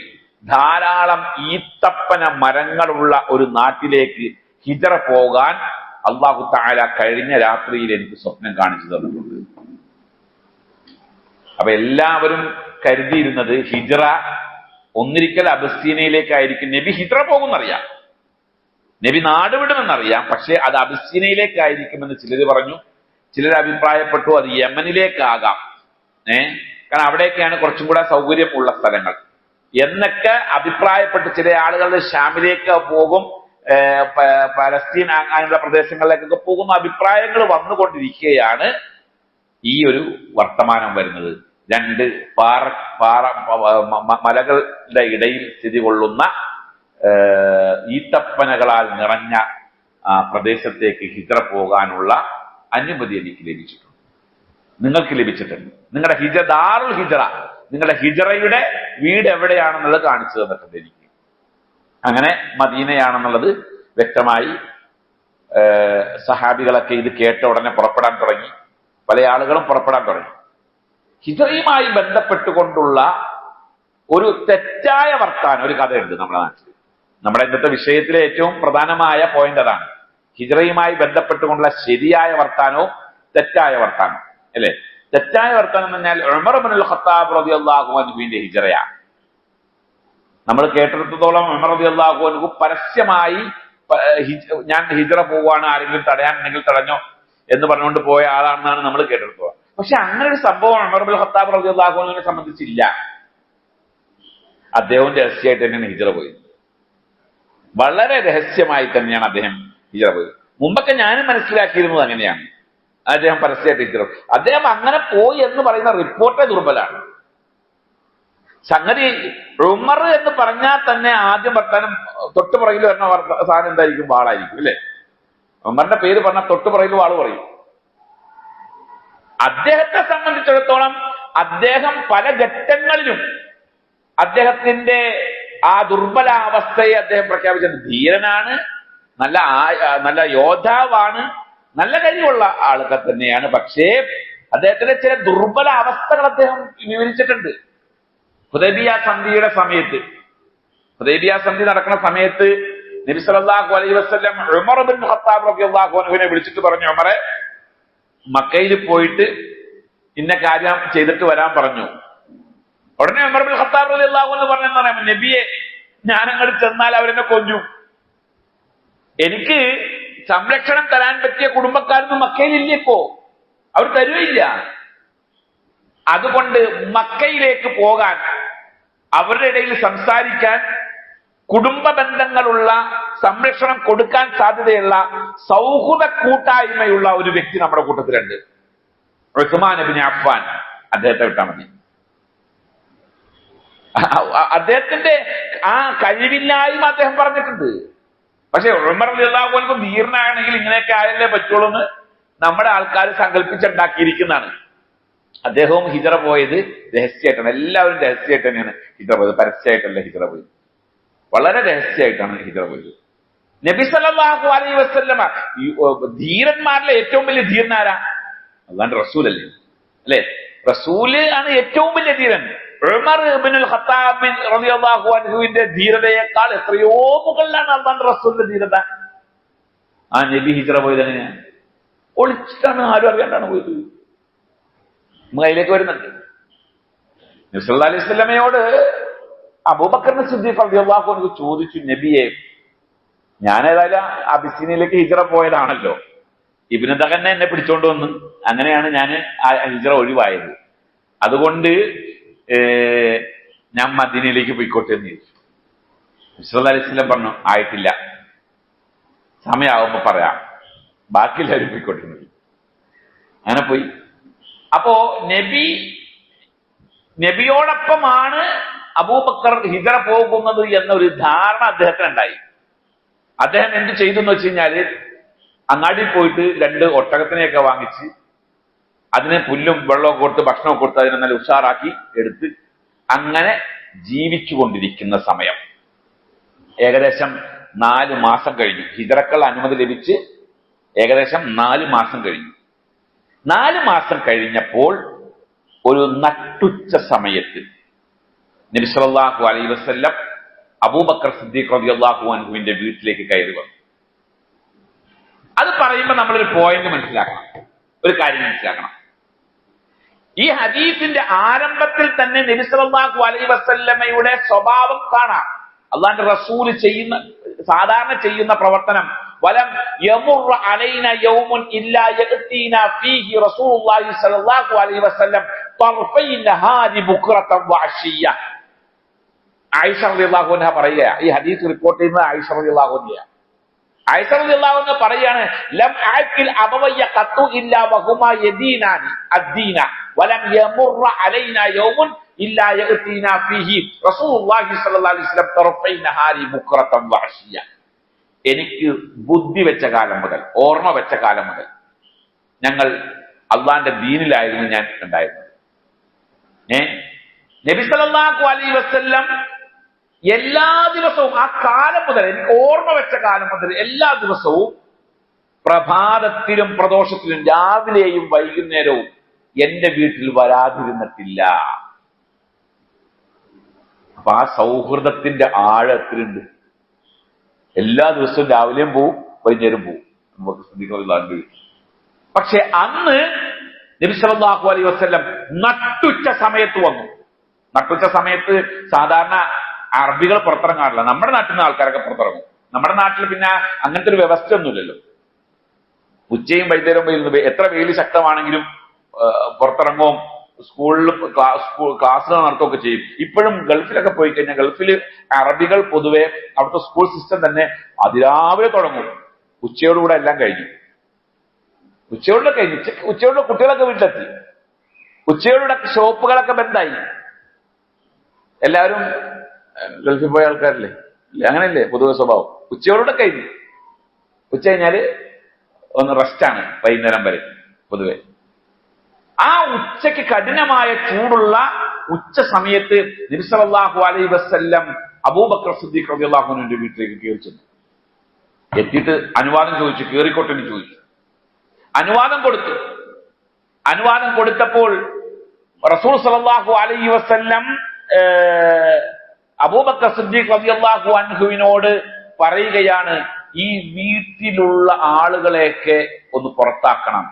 ധാരാളം ഈത്തപ്പന മരങ്ങളുള്ള ഒരു നാട്ടിലേക്ക് ഹിജ്റ പോകാൻ അല്ലാഹു തആല കഴിഞ്ഞ രാത്രിയിൽ എനിക്ക് സ്വപ്നം കാണിച്ചു തന്നിട്ടുണ്ട്. അപ്പൊ എല്ലാവരും കരുതിയിരുന്നത് ഹിജ്റ ഒന്നിരിക്കൽ അബസ്സീനയിലേക്കായിരിക്കും. നബി ഹിജ്റ പോകുമെന്നറിയാം, നബി നാടുവിടുമെന്നറിയാം, പക്ഷെ അത് അബസ്സീനയിലേക്കായിരിക്കുമെന്ന് ചിലർ പറഞ്ഞു. ചിലർ അഭിപ്രായപ്പെട്ടു അത് യമനിലേക്കാകാം, കാരണം അവിടേക്കാണ് കുറച്ചും കൂടെ സൗകര്യമുള്ള സ്ഥലങ്ങൾ എന്നൊക്കെ അഭിപ്രായപ്പെട്ട് ചില ആളുകൾ ഷാമിലേക്ക് പോകും, പലസ്തീൻ അങ്ങനെയുള്ള പ്രദേശങ്ങളിലേക്കൊക്കെ പോകുന്ന അഭിപ്രായങ്ങൾ വന്നുകൊണ്ടിരിക്കുകയാണ് ഈ ഒരു വർത്തമാനം വരുന്നത്. രണ്ട് മലകളുടെ ഇടയിൽ സ്ഥിതി കൊള്ളുന്ന ഈത്തപ്പനകളാൽ നിറഞ്ഞ പ്രദേശത്തേക്ക് ഹിജ്റ പോകാനുള്ള അനുമതി എനിക്ക് ലഭിച്ചിട്ടുണ്ട്, നിങ്ങൾക്ക് ലഭിച്ചിട്ടുണ്ട്. നിങ്ങളുടെ ദാറുൽ ഹിജ്റ, നിങ്ങളുടെ ഹിജ്റയുടെ വീട് എവിടെയാണെന്നുള്ളത് കാണിച്ചു തന്നിട്ടുണ്ട് എനിക്ക്. അങ്ങനെ മദീനയാണെന്നുള്ളത് വ്യക്തമായി. സഹാബികളൊക്കെ ഇത് കേട്ട ഉടനെ പുറപ്പെടാൻ തുടങ്ങി. പല ആളുകളും പുറപ്പെടാൻ തുടങ്ങി. ഹിജ്റയുമായി ബന്ധപ്പെട്ടുകൊണ്ടുള്ള ഒരു തെറ്റായ വർത്താനം, ഒരു കഥയുണ്ട് നമ്മുടെ നാട്ടിൽ. നമ്മുടെ ഇന്നത്തെ വിഷയത്തിലെ ഏറ്റവും പ്രധാനമായ പോയിന്റ് അതാണ്. ഹിജ്റയുമായി ബന്ധപ്പെട്ടുകൊണ്ടുള്ള ശരിയായ വർത്താനവും തെറ്റായ വർത്താനം, അല്ലെ? തെറ്റായ വർത്താനം എന്ന് പറഞ്ഞാൽ ഉമർ ഇബ്നുൽ ഖത്താബ് റളിയല്ലാഹു അൻഹുവിന്റെ ഹിജ്റയാണ്. നമ്മൾ കേട്ടിടത്തോളം ഉമർ റളിയല്ലാഹു അൻഹു പരസ്യമായി ഞാൻ ഹിജ്റ പോവാണ്, ആരെങ്കിലും തടയാനുണ്ടെങ്കിൽ തടഞ്ഞോ എന്ന് പറഞ്ഞുകൊണ്ട് പോയ ആളാണെന്നാണ് നമ്മൾ കേട്ടിടത്തോളം. പക്ഷെ അങ്ങനെ ഒരു സംഭവം ഉമർ ഇബ്നുൽ ഖത്താബ് റളിയല്ലാഹു അൻഹുവിനെ സംബന്ധിച്ചില്ല. അദ്ദേഹം രഹസ്യമായിട്ട് തന്നെയാണ് ഹിജ്റ പോയത്. വളരെ രഹസ്യമായി തന്നെയാണ് അദ്ദേഹം ഹിജ്റ പോയത്. മുമ്പൊക്കെ ഞാനും മനസ്സിലാക്കിയിരുന്നത് അങ്ങനെയാണ്. അദ്ദേഹം പരസ്യമായിട്ട് ഹിജ്റ, അദ്ദേഹം അങ്ങനെ പോയി എന്ന് പറയുന്ന റിപ്പോർട്ടേ ദുർബലാണ്. സംഗതി ഉമർ എന്ന് പറഞ്ഞാൽ തന്നെ ആദ്യം വർത്താനം തൊട്ടുപുറകിൽ വരുന്ന സാധനം എന്തായിരിക്കും? വാളായിരിക്കും, അല്ലെ? ഉമറിന്റെ പേര് പറഞ്ഞാൽ തൊട്ടുപുറകിൽ വാള് പറയും. അദ്ദേഹത്തെ സംബന്ധിച്ചിടത്തോളം അദ്ദേഹം പല ഘട്ടങ്ങളിലും അദ്ദേഹത്തിന്റെ ആ ദുർബലാവസ്ഥയെ അദ്ദേഹം പ്രഖ്യാപിച്ചത്. ധീരനാണ്, നല്ല യോദ്ധാവാണ്, നല്ല കഴിവുള്ള ആളൊക്കെ തന്നെയാണ്. പക്ഷേ അദ്ദേഹത്തിന്റെ ചില ദുർബല അവസ്ഥകൾ അദ്ദേഹം വിവരിച്ചിട്ടുണ്ട്. ഹുദൈബിയ സന്ധി നടക്കുന്ന സമയത്ത് നബി സല്ലല്ലാഹു അലൈഹി വസല്ലം ഉമർ ഇബ്നു ഖത്താബ് റളിയല്ലാഹു അൻഹുവിനെ വിളിച്ചിട്ട് പറഞ്ഞു, ഉമറെ, മക്കയിൽ പോയിട്ട് ഇന്ന കാര്യം ചെയ്തിട്ട് വരാൻ പറഞ്ഞു. ഉടനെ ഉമർ ഇബ്നുൽ ഖത്താബ് റളിയല്ലാഹു അൻഹു പറഞ്ഞെന്താണ്, നബിയെ, ഞാൻ അങ്ങോട്ട് ചെന്നാൽ അവരെന്നെ കൊല്ലും. എനിക്ക് സംരക്ഷണം തരാൻ പറ്റിയ കുടുംബക്കാരൊന്നും മക്കയിലില്ല, ഇപ്പോ അവർ തരുകയില്ല. അതുകൊണ്ട് മക്കയിലേക്ക് പോകാൻ, അവരുടെ ഇടയിൽ സംസാരിക്കാൻ, കുടുംബ ബന്ധങ്ങളുള്ള, സംരക്ഷണം കൊടുക്കാൻ സാധ്യതയുള്ള സൗഹൃദ കൂട്ടായ്മയുള്ള ഒരു വ്യക്തി നമ്മുടെ കൂട്ടത്തിലുണ്ട്. ഉസ്മാൻ ഇബ്നു അഫ്ഫാൻ, അദ്ദേഹത്തെ വിട്ടാൽ മതി. അദ്ദേഹത്തിന്റെ ആ കഴിവില്ലായ്മ അദ്ദേഹം പറഞ്ഞിട്ടുണ്ട്. പക്ഷെ ഉമർ റളിയല്ലാഹു അൻഹു ധീരനാണെങ്കിൽ ഇങ്ങനെയൊക്കെ ആയല്ലേ പറ്റുള്ളൂ എന്ന് നമ്മുടെ ആൾക്കാർ സങ്കല്പിച്ചുണ്ടാക്കിയിരിക്കുന്നതാണ്. അദ്ദേഹവും ഹിജ്റ പോയത് രഹസ്യമായിട്ടാണ്. എല്ലാവരും രഹസ്യമായിട്ട് തന്നെയാണ് ഹിജ്റ പോയത്, പരസ്യമായിട്ടല്ല ഹിജ്റ പോയത്. വളരെ രഹസ്യമായിട്ടാണ് ഹിജ്റ പോയത്. നബി സല്ലല്ലാഹു അലൈഹി വസല്ലമ ധീരന്മാരിലെ ഏറ്റവും വലിയ ധീരനാരാ? അല്ലാണ്ട് റസൂലല്ലേ, അല്ലെ? റസൂല് ആണ് ഏറ്റവും വലിയ ധീരൻ. ഉമർ ഇബ്നുൽ ഖത്താബ് റളിയല്ലാഹു അൻഹുവിന്റെ ധീരതയേക്കാൾ എത്രയോ മുകളിലാണ് അല്ലാണ്ട് റസൂലിന്റെ ധീരത. ആ നബി ഹിജ്റ പോയത് എങ്ങനെയാണ്? ഒളിച്ചിട്ടാണ്, ആരും അറിയാണ്ടാണ് പോയത്. നമ്മൾ അതിലേക്ക് വരുന്നുണ്ട്. നബി സല്ലല്ലാഹു അലൈഹി വസല്ലമയോട് അബൂബക്കർ സിദ്ദീഖ് റളിയല്ലാഹു അൻഹു ചോദിച്ചു, നബിയെ, ഞാനേതായാലും അബിസീനിയയിലേക്ക് ഹിജ്റ പോയതാണല്ലോ, ഇബ്നു ദഖന്നെ എന്നെ പിടിച്ചോണ്ട് വന്നു, അങ്ങനെയാണ് ഞാൻ ആ ഹിജ്റ ഒഴിവായത്. അതുകൊണ്ട് ഞാൻ മദീനയിലേക്ക് പോയിക്കോട്ടെ എന്ന് ചോദിച്ചു. നബി സല്ലല്ലാഹു അലൈഹി വസല്ലം പറഞ്ഞു, ആയിട്ടില്ല, സമയമാകുമ്പോ പറയാം, ബാക്കിയെല്ലാവരും പോയിക്കോട്ടെ. അങ്ങനെ പോയി. അപ്പോ നബിയോടൊപ്പമാണ് അബൂബക്കർ ഹിജ്റ പോകുന്നത് എന്നൊരു ധാരണ അദ്ദേഹത്തിനുണ്ടായി. അദ്ദേഹം എന്ത് ചെയ്തു എന്ന് വെച്ച് കഴിഞ്ഞാല്, അങ്ങാടിയിൽ പോയിട്ട് 2 ഒട്ടകത്തിനെയൊക്കെ വാങ്ങിച്ച് അതിന് പുല്ലും വെള്ളമൊക്കെ കൊടുത്ത് ഭക്ഷണമൊക്കെ കൊടുത്ത് അതിനെ നല്ല ഉഷാറാക്കി എടുത്ത് അങ്ങനെ ജീവിച്ചു കൊണ്ടിരിക്കുന്ന സമയം ഏകദേശം 4 മാസം കഴിഞ്ഞു. ഹിജ്റക്കുള്ള അനുമതി ലഭിച്ച് ഏകദേശം 4 മാസം കഴിഞ്ഞു. 4 മാസം കഴിഞ്ഞപ്പോൾ ഒരു നട്ടുച്ച സമയത്ത് നബി സല്ലല്ലാഹു അലൈഹി വസല്ലം അബൂബക്കർ സിദ്ദീഖ് റളിയല്ലാഹു അൻഹുവിന്റെ വീട്ടിലേക്ക് കയറി വന്നു. അത് പറയുമ്പോൾ നമ്മളൊരു പോയിന്റ് മനസ്സിലാക്കണം, ഒരു കാര്യം മനസ്സിലാക്കണം. ഈ ഹദീസിന്റെ ആരംഭത്തിൽ തന്നെ നബി സല്ലല്ലാഹു അലൈഹി വസല്ലമയുടെ സ്വഭാവം കാണാം. അല്ലാഹുവിന്റെ റസൂല് സാധാരണ ചെയ്യുന്ന പ്രവർത്തനം, വലം യമുറ അലൈന യൗമുൻ ഇല്ലാ യഅതീനാ ഫീഹി റസൂലുള്ളാഹി സ്വല്ലല്ലാഹു അലൈഹി വസല്ലം തർഫൈ നഹാരി ബുക്റതൻ വഅശിയ്യ. ആയിഷ റളിയല്ലാഹു അൻഹ പറയുക, ഈ ഹദീസ് റിപ്പോർട്ട് ചെയ്യുന്നത് ആയിഷ റളിയല്ലാഹു അൻഹയാണ്. ആയിഷ റളിയല്ലാഹു അൻഹ പറയാണ്, ലം അഅകിൽ അബവയ്യ ഖത്തു ഇല്ലാ വഹുമാ യദീനാനി അദ്ദീന വലം യമുറ അലൈനാ യൗമുൻ ഇല്ലാ യഅതീനാ ഫീഹി റസൂലുള്ളാഹി സ്വല്ലല്ലാഹു അലൈഹി വസല്ലം തർഫൈ നഹാരി ബുക്റതൻ വഅശിയ്യ. എനിക്ക് ബുദ്ധി വെച്ച കാലം മുതൽ, ഓർമ്മ വെച്ച കാലം മുതൽ ഞങ്ങൾ അള്ളാന്റെ ദീനിലായിരുന്നു ഞാൻ ഉണ്ടായിരുന്നത്. നബി സല്ലല്ലാഹു അലൈഹി വസല്ലം എല്ലാ ദിവസവും, ആ കാലം മുതൽ, എനിക്ക് ഓർമ്മ വെച്ച കാലം മുതൽ എല്ലാ ദിവസവും പ്രഭാതത്തിലും പ്രദോഷത്തിലും, രാവിലെയും വൈകുന്നേരവും എന്റെ വീട്ടിൽ വരാതിരുന്നിട്ടില്ല. അപ്പൊ ആ സൗഹൃദത്തിന്റെ ആഴത്തിലുണ്ട്. എല്ലാ ദിവസവും രാവിലെയും പോവും, വൈകുന്നേരം പോവും. നമുക്ക് ശ്രദ്ധിക്കാറുണ്ട്. പക്ഷെ അന്ന് നബി സല്ലല്ലാഹു അലൈഹി വസല്ലം നട്ടുച്ച സമയത്ത് വന്നു. നട്ടുച്ച സമയത്ത് സാധാരണ അറബികൾ പുറത്തിറങ്ങാറില്ല. നമ്മുടെ നാട്ടിൽ നിന്ന് ആൾക്കാരൊക്കെ പുറത്തിറങ്ങും. നമ്മുടെ നാട്ടിൽ പിന്നെ അങ്ങനത്തെ ഒരു വ്യവസ്ഥ ഒന്നുമില്ലല്ലോ. ഉച്ചയും വൈകുന്നേരം വെയിൽ, എത്ര വെയിൽ ശക്തമാണെങ്കിലും പുറത്തിറങ്ങും, സ്കൂളിൽ ക്ലാസ്സുകൾ നടത്തുകയൊക്കെ ചെയ്യും. ഇപ്പോഴും ഗൾഫിലൊക്കെ പോയി കഴിഞ്ഞാൽ ഗൾഫിൽ അറബികൾ പൊതുവെ അവിടുത്തെ സ്കൂൾ സിസ്റ്റം തന്നെ അതിരാവിലെ തുടങ്ങും, ഉച്ചയോടുകൂടെ എല്ലാം കഴിഞ്ഞു. ഉച്ചയോടെ കഴിഞ്ഞു. ഉച്ചയോടെ കുട്ടികളൊക്കെ വീട്ടിലെത്തി. ഉച്ചയോടെ ഷോപ്പുകളൊക്കെ ബന്ധായി. എല്ലാവരും ഗൾഫിൽ പോയ ആൾക്കാരല്ലേ, അങ്ങനെയല്ലേ പൊതുവെ സ്വഭാവം. ഉച്ചയോടെ കഴിഞ്ഞു. ഉച്ച കഴിഞ്ഞാല് ഒന്ന് റെസ്റ്റാണ് വൈകുന്നേരം വരെ പൊതുവെ. ആ ഉച്ചയ്ക്ക് കഠിനമായ ചൂടുള്ള ഉച്ച സമയത്ത് നബി സല്ലല്ലാഹു അലൈഹി വസല്ലം അബൂബക്കർ സിദ്ദീഖ് റളിയല്ലാഹു അൻഹുവിന്റെ വീട്ടിലേക്ക് കയറി ചെന്നു. എത്തിയിട്ട് അനുവാദം ചോദിച്ചു, കയറിക്കോട്ടെ എന്ന് ചോദിച്ചു. അനുവാദം കൊടുത്തു. അനുവാദം കൊടുത്തപ്പോൾ റസൂൽ സല്ലല്ലാഹു അലൈഹി വസല്ലം അബൂബക്കർ സിദ്ദീഖ് റളിയല്ലാഹു അൻഹുവിനോട് പറയുകയാണ്, ഈ വീട്ടിലുള്ള ആളുകളെയൊക്കെ ഒന്ന് പുറത്താക്കണം.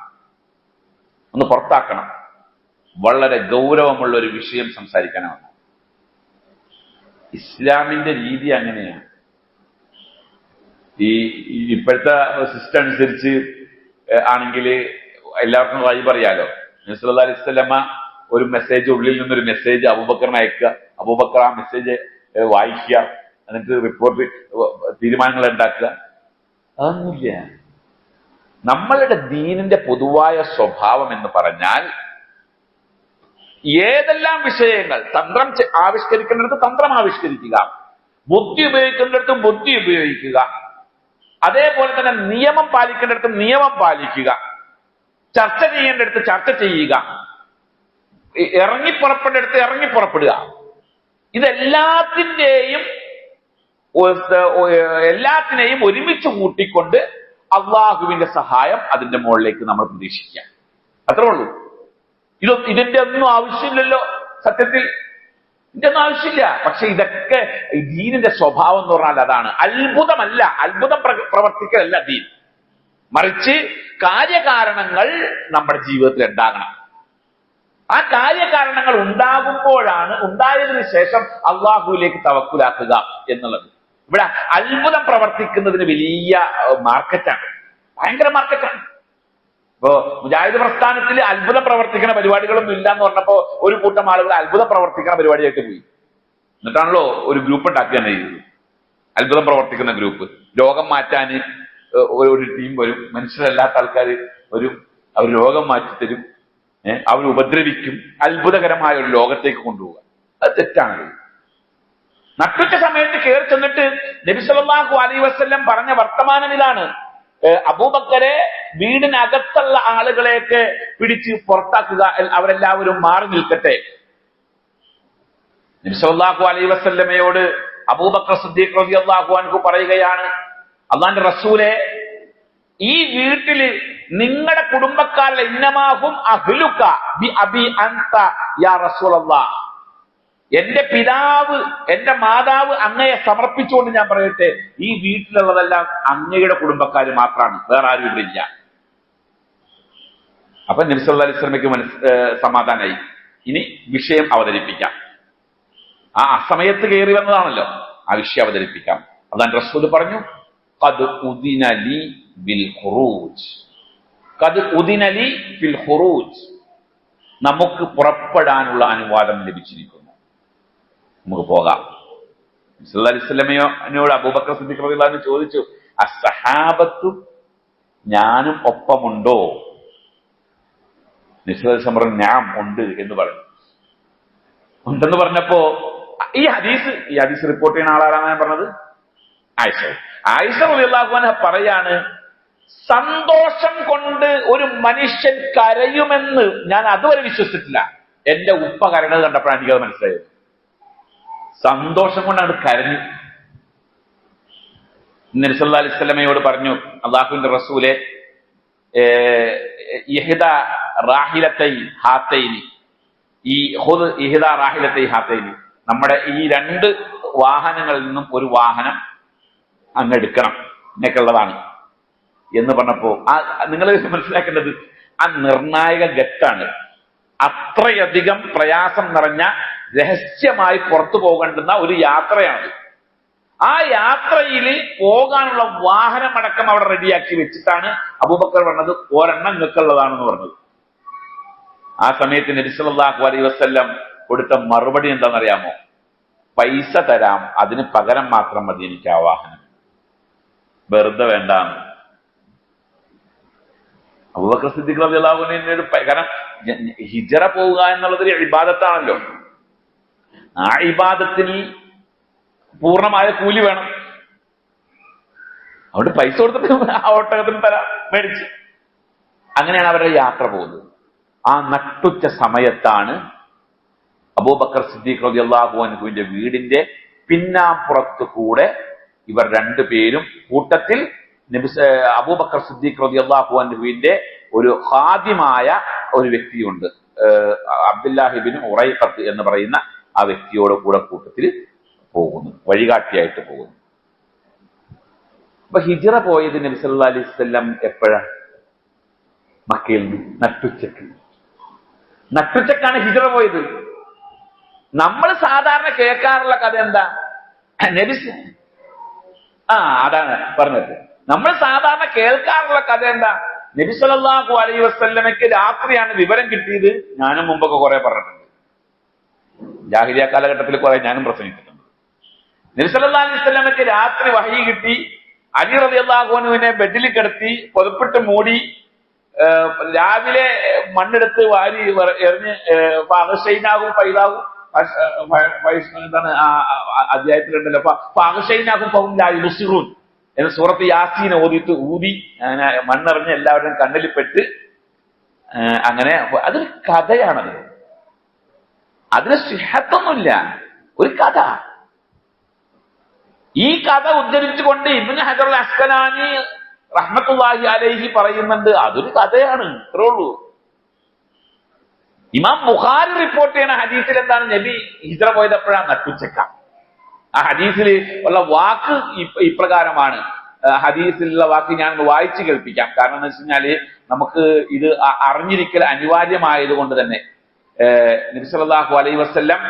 വളരെ ഗൗരവമുള്ള ഒരു വിഷയം സംസാരിക്കാനാണ്. ഇസ്ലാമിന്റെ രീതി അങ്ങനെയാണ്. ഇപ്പോഴത്തെ സിസ്റ്റം അനുസരിച്ച് ആണെങ്കിൽ എല്ലാവർക്കും വഴി പറയാലോ. നബി സല്ലല്ലാഹു അലൈഹി വസല്ലമ ഒരു മെസ്സേജ്, ഉള്ളിൽ നിന്നൊരു മെസ്സേജ് അബൂബക്കറിന് അയക്കുക, അബൂബക്കർ ആ മെസ്സേജ് വായിക്കുക, എന്നിട്ട് റിപ്പോർട്ട് തീരുമാനങ്ങൾ ഉണ്ടാക്കുക. അതൊന്നുമില്ല. നമ്മളുടെ ദീനിന്റെ പൊതുവായ സ്വഭാവം എന്ന് പറഞ്ഞാൽ ഏതെല്ലാം വിഷയങ്ങൾ തന്ത്രം ആവിഷ്കരിക്കേണ്ടിടത്ത് തന്ത്രം ആവിഷ്കരിക്കുക, ബുദ്ധി ഉപയോഗിക്കേണ്ടിടത്ത് ബുദ്ധി ഉപയോഗിക്കുക, അതേപോലെ തന്നെ നിയമം പാലിക്കേണ്ടിടത്ത് നിയമം പാലിക്കുക, ചർച്ച ചെയ്യേണ്ടിടത്ത് ചർച്ച ചെയ്യുക, ഇറങ്ങിപ്പുറപ്പെടേണ്ടടുത്ത് ഇറങ്ങിപ്പുറപ്പെടുക. എല്ലാത്തിനെയും ഒരുമിച്ച് കൂട്ടിക്കൊണ്ട് അള്ളാഹുവിന്റെ സഹായം അതിന്റെ മുകളിലേക്ക് നമ്മൾ പ്രതീക്ഷിക്കുക. അത്രേ ഉള്ളൂ. ഇതിന്റെ ഒന്നും ആവശ്യമില്ലല്ലോ. സത്യത്തിൽ ഇതിന്റെ ഒന്നും ആവശ്യമില്ല. പക്ഷെ ഇതൊക്കെ ദീനിന്റെ സ്വഭാവം എന്ന് പറഞ്ഞാൽ അതാണ്. അത്ഭുതമല്ല, അത്ഭുതം പ്രവർത്തിക്കലല്ല ദീൻ. മറിച്ച് കാര്യകാരണങ്ങൾ നമ്മുടെ ജീവിതത്തിൽ ഉണ്ടാകണം. ആ കാര്യകാരണങ്ങൾ ഉണ്ടാകുമ്പോഴാണ്, ഉണ്ടായതിനു ശേഷം അള്ളാഹുവിലേക്ക് തവക്കുലാക്കുക എന്നുള്ളത്. ഇവിടെ അത്ഭുതം പ്രവർത്തിക്കുന്നതിന് വലിയ മാർക്കറ്റാണ്, ഭയങ്കര മാർക്കറ്റാണ്. ഇപ്പോ മുജാഹിദ് പ്രസ്ഥാനത്തിൽ അത്ഭുതം പ്രവർത്തിക്കുന്ന പരിപാടികളൊന്നും ഇല്ല എന്ന് പറഞ്ഞപ്പോ ഒരു കൂട്ടം ആളുകൾ അത്ഭുതം പ്രവർത്തിക്കുന്ന പരിപാടിയായിട്ട് പോയി. എന്നിട്ടാണല്ലോ ഒരു ഗ്രൂപ്പ് ഉണ്ടാക്കുക തന്നെ ചെയ്തത്, അത്ഭുതം പ്രവർത്തിക്കുന്ന ഗ്രൂപ്പ്. രോഗം മാറ്റാൻ ഒരു ടീം വരും, മനുഷ്യരല്ലാത്ത ആൾക്കാർ വരും, അവർ രോഗം മാറ്റിത്തരും, അവർ ഉപദ്രവിക്കും, അത്ഭുതകരമായ ഒരു ലോകത്തേക്ക് കൊണ്ടുപോവുക. അത് തെറ്റാണ്. നട്ടുച്ച സമയത്ത് കയറി ചെന്നിട്ട് നബി സല്ലല്ലാഹു അലൈഹി വസല്ലം പറഞ്ഞ വർത്തമാനം ഇതാണ്: അബൂബക്കരെ വീടിനകത്തുള്ള ആളുകളെയൊക്കെ പിടിച്ച് പുറത്താക്കുക, അവരെല്ലാവരും മാറി നിൽക്കട്ടെ. നബി സല്ലല്ലാഹു അലൈഹി വസല്ലമയോട് അബൂബക്കർ സിദ്ദീഖ് റളിയല്ലാഹു അൻഹു പറയുകയാണ്, അല്ലാഹുവിന്റെ റസൂലേ, ഈ വീട്ടില് നിങ്ങളുടെ കുടുംബക്കാരിലെ ഇന്നമാഹും അഹ്ലുക ബി അബി അൻത യാ റസൂലല്ലാഹ്, എന്റെ പിതാവ്, എന്റെ മാതാവ് അങ്ങയെ സമർപ്പിച്ചുകൊണ്ട് ഞാൻ പറയട്ടെ, ഈ വീട്ടിലുള്ളതെല്ലാം അങ്ങയുടെ കുടുംബക്കാർ മാത്രമാണ്, വേറെ ആരും ഇവിടെ ഇല്ല. അപ്പൊ നബി സല്ലല്ലാഹു അലൈഹി വസല്ലമയ്ക്ക് സമാധാനായി. ഇനി വിഷയം അവതരിപ്പിക്കാം. ആ അസമയത്ത് കയറി വന്നതാണല്ലോ, ആ വിഷയം അവതരിപ്പിക്കാം. അല്ലാഹുവിന്റെ റസൂൽ പറഞ്ഞു, ഖദ് ഉദിന ലി ബിൽ ഖുറൂജ്, ഖദ് ഉദിന ലി ഫിൽ ഖുറൂജ്, നമുക്ക് പുറപ്പെടാനുള്ള അനുവാദം ലഭിച്ചിരിക്കുന്നു, നമുക്ക് പോകാം. സല്ലല്ലാഹു അലൈഹി വസല്ലമയോട് അബൂബക്കർ സിദ്ദീഖ് റളിയല്ലാഹു അൻഹു ചോദിച്ചു, അസ്സഹാബത്തു, ഞാനും ഒപ്പമുണ്ടോ? നിശ്ചയ ഞാൻ ഉണ്ട് എന്ന് പറഞ്ഞു. ഉണ്ടെന്ന് പറഞ്ഞപ്പോ ഈ ഹദീസ് റിപ്പോർട്ട് ചെയ്യുന്ന ആളാരാണ് ഞാൻ പറഞ്ഞത്? ആയിഷ റളിയല്ലാഹു അൻഹ പറയാണ്, സന്തോഷം കൊണ്ട് ഒരു മനുഷ്യൻ കരയുമെന്ന് ഞാൻ അതുവരെ വിശ്വസിച്ചിട്ടില്ല. എന്റെ ഉപ്പ കരയുന്നത് കണ്ടപ്പോഴാണ് എനിക്കത് മനസ്സിലായത്. സന്തോഷം കൊണ്ടാണ് കരഞ്ഞു. നബി സല്ലല്ലാഹു അലൈഹി വസല്ലമയോട് പറഞ്ഞു, അല്ലാഹുവിന്റെ റസൂലെ, ഇഹ്ദ റാഹിലത്തൈ ഹാത്തൈനി, ഈ ഹുദ് ഇഹ്ദ റാഹിലത്തൈ ഹാത്തൈനി, നമ്മുടെ ഈ രണ്ട് വാഹനങ്ങളിൽ നിന്നും ഒരു വാഹനം അങ്ങ് എടുക്കണം എന്നൊക്കെയുള്ളതാണ് എന്ന് പറഞ്ഞപ്പോ നിങ്ങൾ മനസ്സിലാക്കേണ്ടത് ആ നിർണായക ഘട്ടാണ്. അത്രയധികം പ്രയാസം നിറഞ്ഞ രഹസ്യമായി പുറത്തു പോകേണ്ടുന്ന ഒരു യാത്രയാണ്. ആ യാത്രയിൽ പോകാനുള്ള വാഹനമടക്കം അവിടെ റെഡിയാക്കി വെച്ചിട്ടാണ് അബൂബക്കർ പറഞ്ഞത് ഒരെണ്ണം നിൽക്കുള്ളതാണെന്ന് പറഞ്ഞത്. ആ സമയത്ത് നബി സല്ലല്ലാഹു അലൈഹി വസല്ലം കൊടുത്ത മറുപടി എന്താണെന്നറിയാമോ? പൈസ തരാം, അതിന് പകരം മാത്രം മതി എനിക്ക് ആ വാഹനം, വെറുതെ വേണ്ട. അബൂബക്കർ സിദ്ദീഖ് റളിയല്ലാഹു അൻഹുവിന്റെ കാരണം ഹിജറ പോവുക എന്നുള്ളതൊരു ഇബാദത്താണല്ലോ. ആ ഇബാദത്തിന് പൂർണ്ണമായ കൂലി വേണം. അതുകൊണ്ട് പൈസ കൊടുത്തിട്ട് ആ ഒട്ടകത്തിന് തരാം മേടിച്ച്. അങ്ങനെയാണ് അവരുടെ യാത്ര പോകുന്നത്. ആ നട്ടുച്ച സമയത്താണ് അബൂബക്കർ സിദ്ദീഖ് റളിയല്ലാഹു അൻഹുവിന്റെ വീടിന്റെ പിന്നാമ്പുറത്ത് കൂടെ ഇവർ രണ്ടുപേരും കൂട്ടത്തിൽ അബൂബക്കർ സിദ്ദീഖ് റളിയല്ലാഹു അൻഹുവിന്റെ ഒരു ഖാദിമായ ഒരു വ്യക്തിയുണ്ട്, അബ്ദുല്ലാഹി ഇബ്നു ഉറൈഖത്ത് എന്ന് പറയുന്ന ആ വ്യക്തിയോട് കൂടെ കൂട്ടത്തിൽ പോകുന്നു, വഴികാട്ടിയായിട്ട് പോകുന്നു. അപ്പൊ ഹിജ്റ പോയത് നബി സല്ലല്ലാഹു അലൈഹി വസല്ലം എപ്പോഴാ? മക്കയിൽ നിന്ന് നട്ടുച്ചക്കാണ് ഹിജ്റ പോയത്. നമ്മൾ സാധാരണ കേൾക്കാറുള്ള കഥ എന്താ? നബി അതാണ് പറഞ്ഞത്. നമ്മൾ സാധാരണ കേൾക്കാറുള്ള കഥ എന്താ? നബി സല്ലല്ലാഹു അലൈഹി വസല്ലമയ്ക്ക് രാത്രിയാണ് വിവരം കിട്ടിയത്. ഞാനും മുമ്പൊക്കെ കുറെ പറഞ്ഞിട്ടുണ്ട്, ജാഹിലിയ കാലഘട്ടത്തിൽ കുറെ ഞാനും പ്രസംഗിച്ചിട്ടുണ്ട്. നബി സല്ലല്ലാഹു അലൈഹി വസല്ലമയ്ക്ക് രാത്രി വഹയി കിട്ടി. അലി റളിയല്ലാഹു അൻഹുവിനെ ബെഡിൽ കിടത്തി പുതപ്പിട്ട് മൂടി, രാവിലെ മണ്ണെടുത്ത് വാരി എറിഞ്ഞ് ഫാഗശൈനാകും പൈതാകും എന്താണ് അധ്യായത്തിലുണ്ടല്ലോ, ഫാഗശൈനാകും ഫഹും ലാ യുബ്സിറൂൻ എന്ന് സൂറത്ത് യാസീൻ ഓതിയിട്ട് ഊതി അങ്ങനെ മണ്ണെറിഞ്ഞ് എല്ലാവരുടെയും കണ്ണിൽ പെട്ട് അങ്ങനെ. അതൊരു കഥയാണത്, അതിന് സിഹത്തൊന്നുമില്ല, ഒരു കഥ. ഈ കഥ ഉദ്ധരിച്ചുകൊണ്ട് ഇബ്നു ഹജർ അൽ അസ്കലാനി റഹ്മത്തുള്ളാഹി അലൈഹി പറയുന്നുണ്ട്, അതൊരു കഥയാണ്, ഇത്രേ ഉള്ളൂ. ഇമാം ബുഖാരി റിപ്പോർട്ട് ചെയ്യുന്ന ഹദീസിൽ എന്താണ്? നബി ഹിജ്റ പോയത് എപ്പോഴാണ്? നട്ടുച്ചക്ക. ആ ഹദീസിൽ ഉള്ള വാക്ക് ഇപ്രകാരമാണ്. ഹദീസിലുള്ള വാക്ക് ഞാൻ വായിച്ചു കേൾപ്പിക്കാം. കാരണം എന്ന് വെച്ച് കഴിഞ്ഞാല് നമുക്ക് ഇത് അറിഞ്ഞിരിക്കൽ അനിവാര്യമായത് കൊണ്ട് തന്നെ. നബി സല്ലല്ലാഹു അലൈഹി വസല്ലം